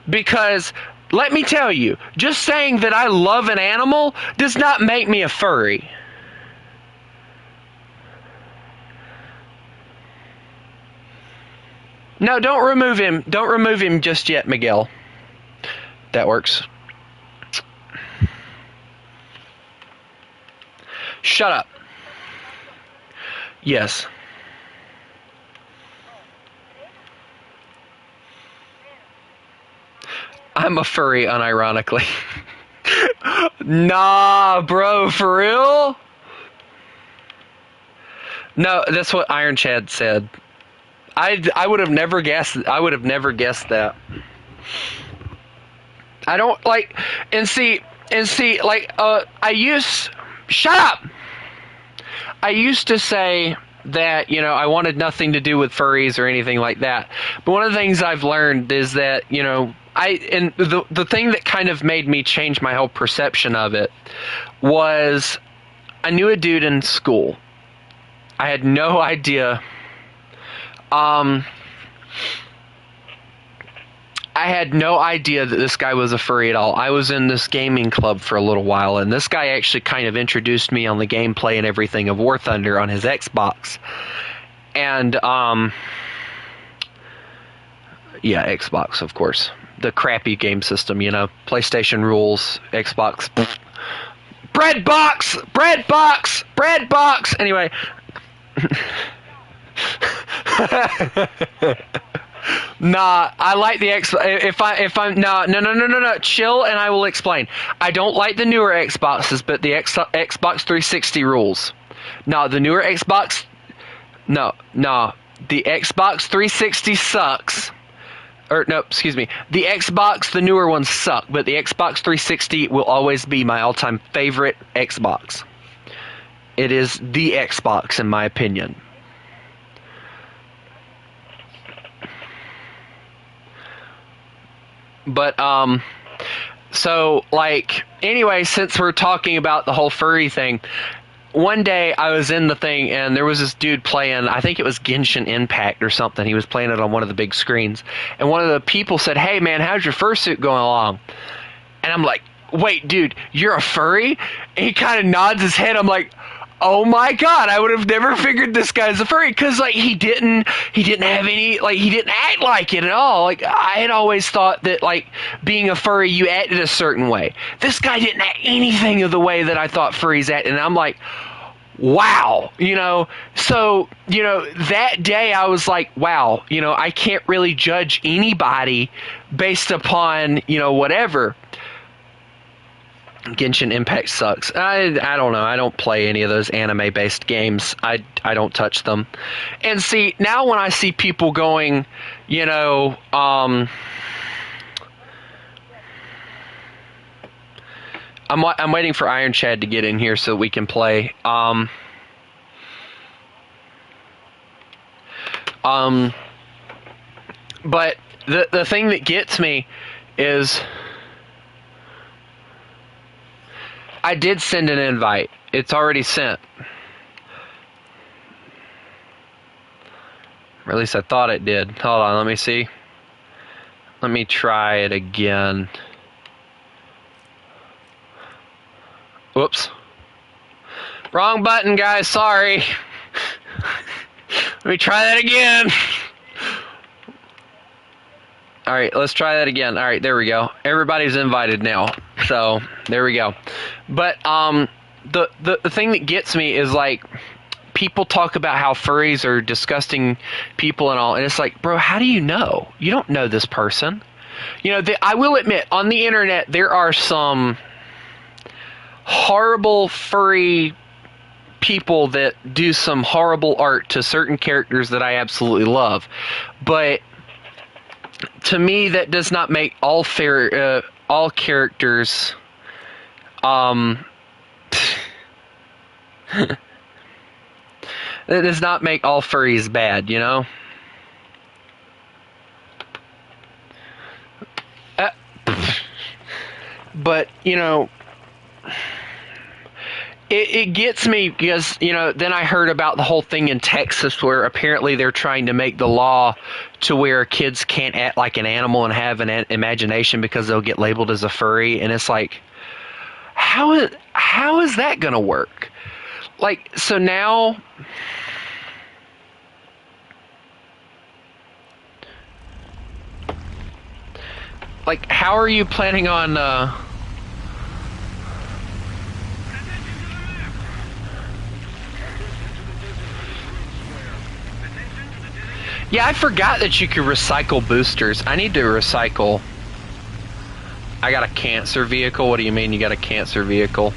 Because, let me tell you, just saying that I love an animal does not make me a furry. No, don't remove him. Don't remove him just yet, Miguel. That works. Shut up. Yes. I'm a furry, unironically. Nah, bro, for real? No, that's what Iron Chad said. I would have never guessed. I would have never guessed that. I don't like, and see, like, shut up! I used to say that, you know, I wanted nothing to do with furries or anything like that. But one of the things I've learned is that, you know, the thing that kind of made me change my whole perception of it was I knew a dude in school. I had no idea. I had no idea that this guy was a furry at all. I was in this gaming club for a little while, and this guy actually kind of introduced me on the gameplay and everything of War Thunder on his Xbox. And, yeah, Xbox, of course. The crappy game system, you know. PlayStation rules, Xbox. Pfft. Bread box! Bread box! Bread box! Anyway. Nah, I like the no, chill and I will explain. I don't like the newer Xboxes, but the Xbox 360 rules. No, the newer Xbox, no, the Xbox 360 sucks. Or no, excuse me. The Xbox, the newer ones suck, but the Xbox 360 will always be my all-time favorite Xbox. It is the Xbox in my opinion. But, so, like, anyway, since we're talking about the whole furry thing, one day I was in the thing and there was this dude playing, I think it was Genshin Impact or something. He was playing it on one of the big screens. And one of the people said, "Hey, man, how's your fursuit going along?" And I'm like, "Wait, dude, you're a furry?" And he kind of nods his head. I'm like, oh my god, I would have never figured this guy's a furry, because like he didn't have any, like he didn't act like it at all. Like I had always thought that like being a furry you acted a certain way. This guy didn't act anything of the way that I thought furries acted, and I'm like, wow, you know. So, you know, that day I was like, wow, you know, I can't really judge anybody based upon, you know, whatever. Genshin Impact sucks. I don't know. I don't play any of those anime-based games. I don't touch them. And see, now when I see people going, you know, I'm waiting for Iron Chad to get in here so we can play. But the thing that gets me is I did send an invite. It's already sent. Or at least I thought it did. Hold on, let me see. Let me try it again. Whoops. Wrong button, guys. Sorry. Let me try that again. Alright, let's try that again. Alright, there we go. Everybody's invited now. So, there we go. But, the thing that gets me is, like, people talk about how furries are disgusting people and all, and it's like, bro, how do you know? You don't know this person. You know, I will admit, on the internet, there are some horrible furry people that do some horrible art to certain characters that I absolutely love. But to me, that does not make all characters that does not make all furries bad, you know? But, you know, it gets me because, you know, then I heard about the whole thing in Texas where apparently they're trying to make the law to where kids can't act like an animal and have an imagination because they'll get labeled as a furry. And it's like, how is that going to work? Like, so now... Like, how are you planning on, Yeah, I forgot that you could recycle boosters. I need to recycle... I got a cancer vehicle. What do you mean you got a cancer vehicle?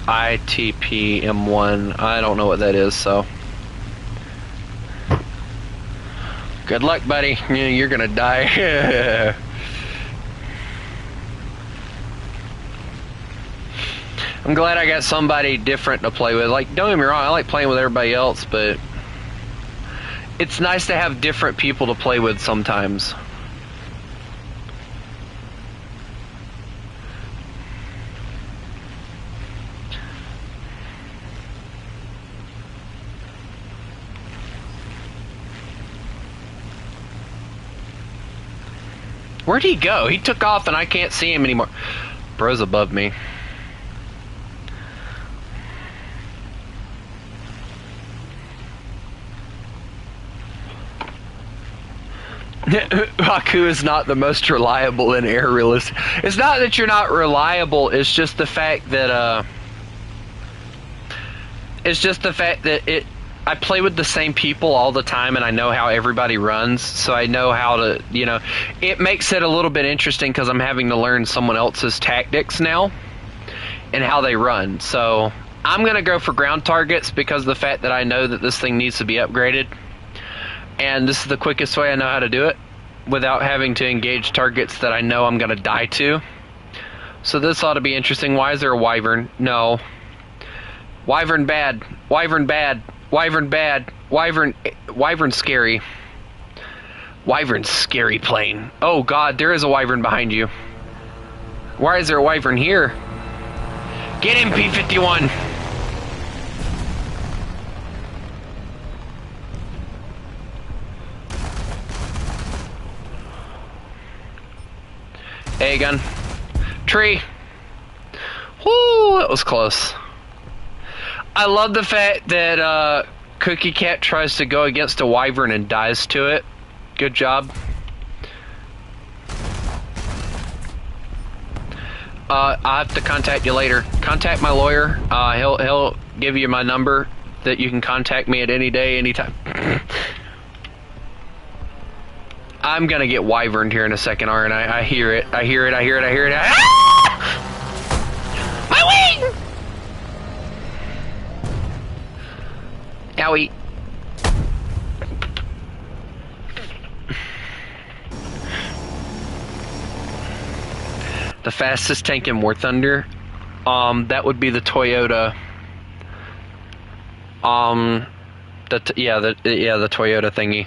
ITP M1. I don't know what that is, so... Good luck, buddy. You're gonna die. I'm glad I got somebody different to play with. Like, don't get me wrong, I like playing with everybody else, but it's nice to have different people to play with sometimes. Where'd he go? He took off and I can't see him anymore. Bro's above me. Haku is not the most reliable in air realistic. It's not that you're not reliable, it's just the fact that I play with the same people all the time and I know how everybody runs, so I know how to, you know, it makes it a little bit interesting because I'm having to learn someone else's tactics now and how they run. So I'm going to go for ground targets because of the fact that I know that this thing needs to be upgraded. And this is the quickest way I know how to do it without having to engage targets that I know I'm going to die to. So this ought to be interesting. Why is there a wyvern? No. Wyvern bad. Wyvern bad. Wyvern bad. Wyvern scary. Wyvern scary plane. Oh god, there is a wyvern behind you. Why is there a wyvern here? Get him, P-51! A gun. Tree. Whoo, that was close. I love the fact that Cookie Cat tries to go against a wyvern and dies to it. Good job. I have to contact you later. Contact my lawyer. He'll give you my number that you can contact me at any day, anytime. I'm gonna get wyverned here in a second, aren't I? I hear it. I hear it. I hear it. I hear it. Ah! My wing! Owie. The fastest tank in warthunder? That would be the Toyota. The Toyota thingy.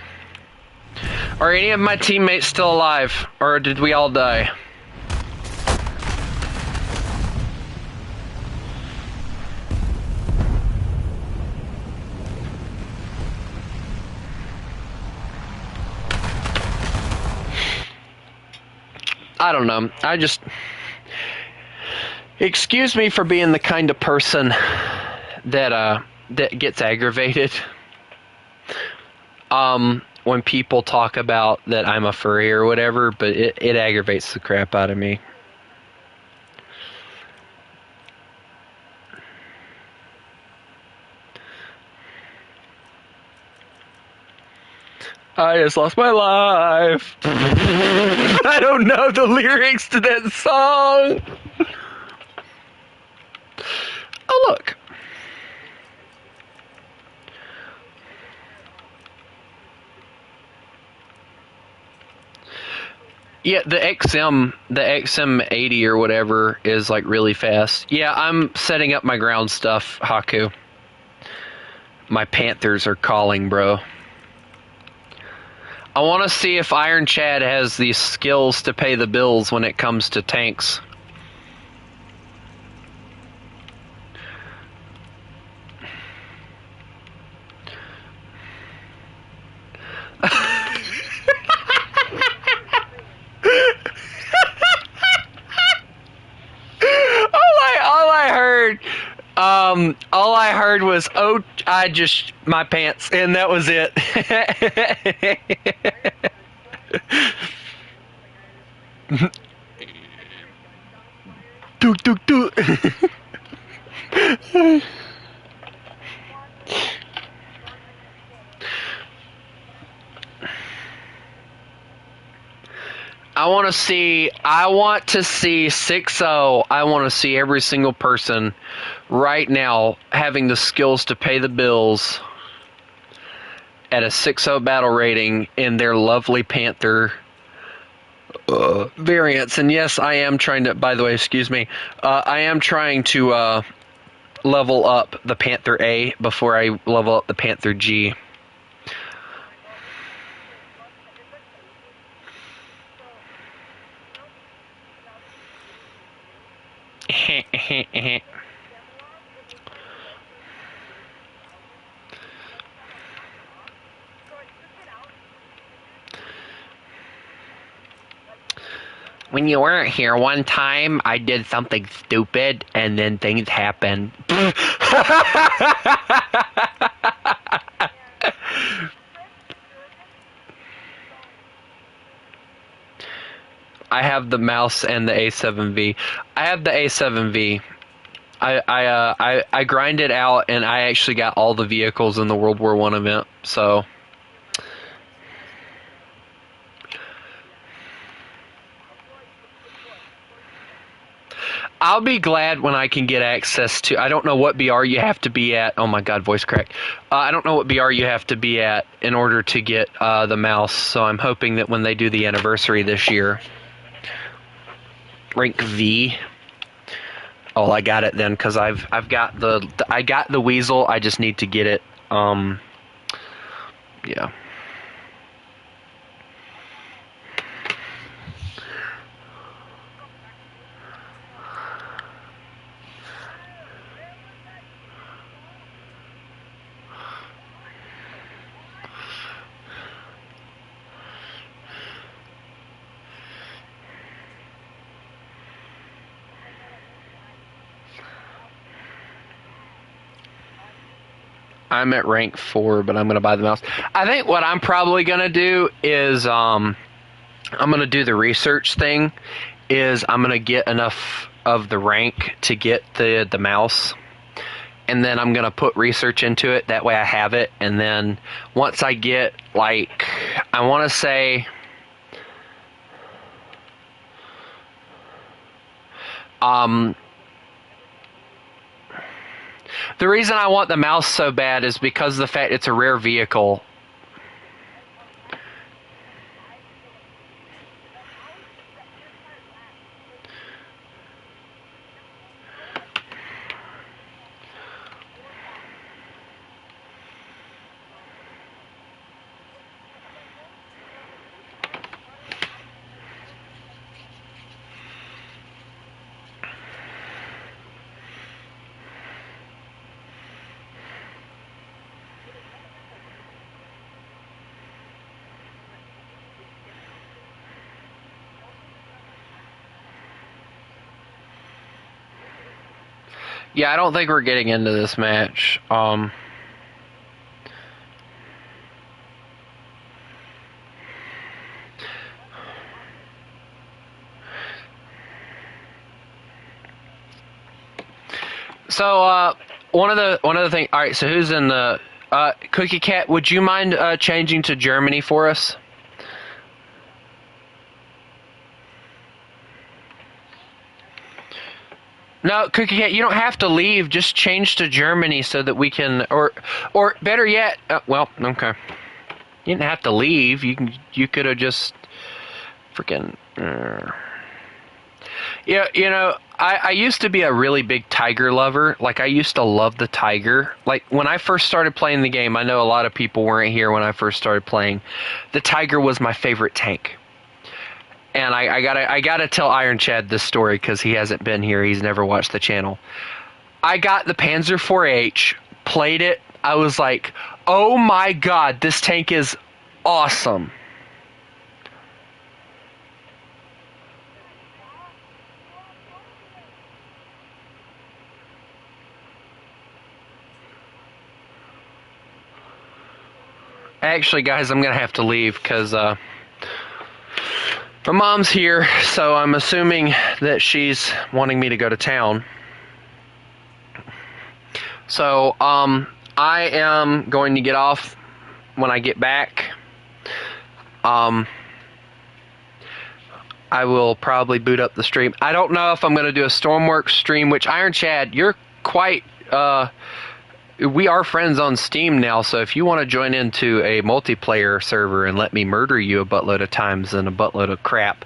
Are any of my teammates still alive? Or did we all die? I don't know. I just... Excuse me for being the kind of person that gets aggravated. When people talk about that I'm a furry or whatever, but it aggravates the crap out of me. I just lost my life. I don't know the lyrics to that song. Oh, look. Yeah, the XM80 or whatever is like really fast. Yeah, I'm setting up my ground stuff, Haku. My Panthers are calling, bro. I want to see if Iron Chad has the skills to pay the bills when it comes to tanks. All I heard was, "Oh, I just my pants," and that was it. Doot doot doot. I want to see 6-0. I want to see every single person right now having the skills to pay the bills at a 6-0 battle rating in their lovely Panther variants. And yes, I am trying to, by the way, excuse me, I am trying to level up the Panther A before I level up the Panther G. When you weren't here one time, I did something stupid, and then things happened. I have the mouse and the A7V. I have the A7V. I grinded out, and I actually got all the vehicles in the World War I event. So. I'll be glad when I can get access to. I don't know what BR you have to be at. Oh my god, voice crack. I don't know what BR you have to be at in order to get the mouse. So I'm hoping that when they do the anniversary this year, rank V. Oh, I got it then because I've got the weasel. I just need to get it. Yeah. I'm at rank 4, but I'm going to buy the mouse. I think what I'm probably going to do is I'm going to do the research thing. Is I'm going to get enough of the rank to get the mouse. And then I'm going to put research into it. That way I have it. And then once I get, like, I want to say... the reason I want the mouse so bad is because of the fact it's a rare vehicle. Yeah, I don't think we're getting into this match. So, one of the things. All right, so who's in the Cookie Cat? Would you mind changing to Germany for us? No, Cookie Cat, you don't have to leave. Just change to Germany so that we can, or better yet, well, okay. You didn't have to leave. You could have just freaking. Yeah, you know, I used to be a really big tiger lover. Like, I used to love the tiger. Like, when I first started playing the game, I know a lot of people weren't here when I first started playing. The tiger was my favorite tank. And I gotta tell Iron Chad this story because he hasn't been here. He's never watched the channel. I got the Panzer 4H, played it. I was like, oh my god, this tank is awesome. Actually, guys, I'm going to have to leave because my mom's here, so I'm assuming that she's wanting me to go to town. So, I am going to get off when I get back. I will probably boot up the stream. I don't know if I'm going to do a Stormworks stream, which Iron Chad, you're quite... we are friends on Steam now, so if you want to join into a multiplayer server and let me murder you a buttload of times and a buttload of crap,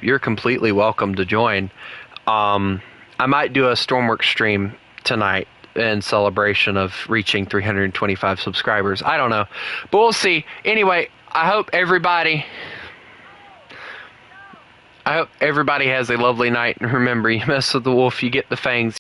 you're completely welcome to join. I might do a Stormworks stream tonight in celebration of reaching 325 subscribers. I don't know, but we'll see. Anyway, I hope everybody has a lovely night, and remember, you mess with the wolf, you get the fangs.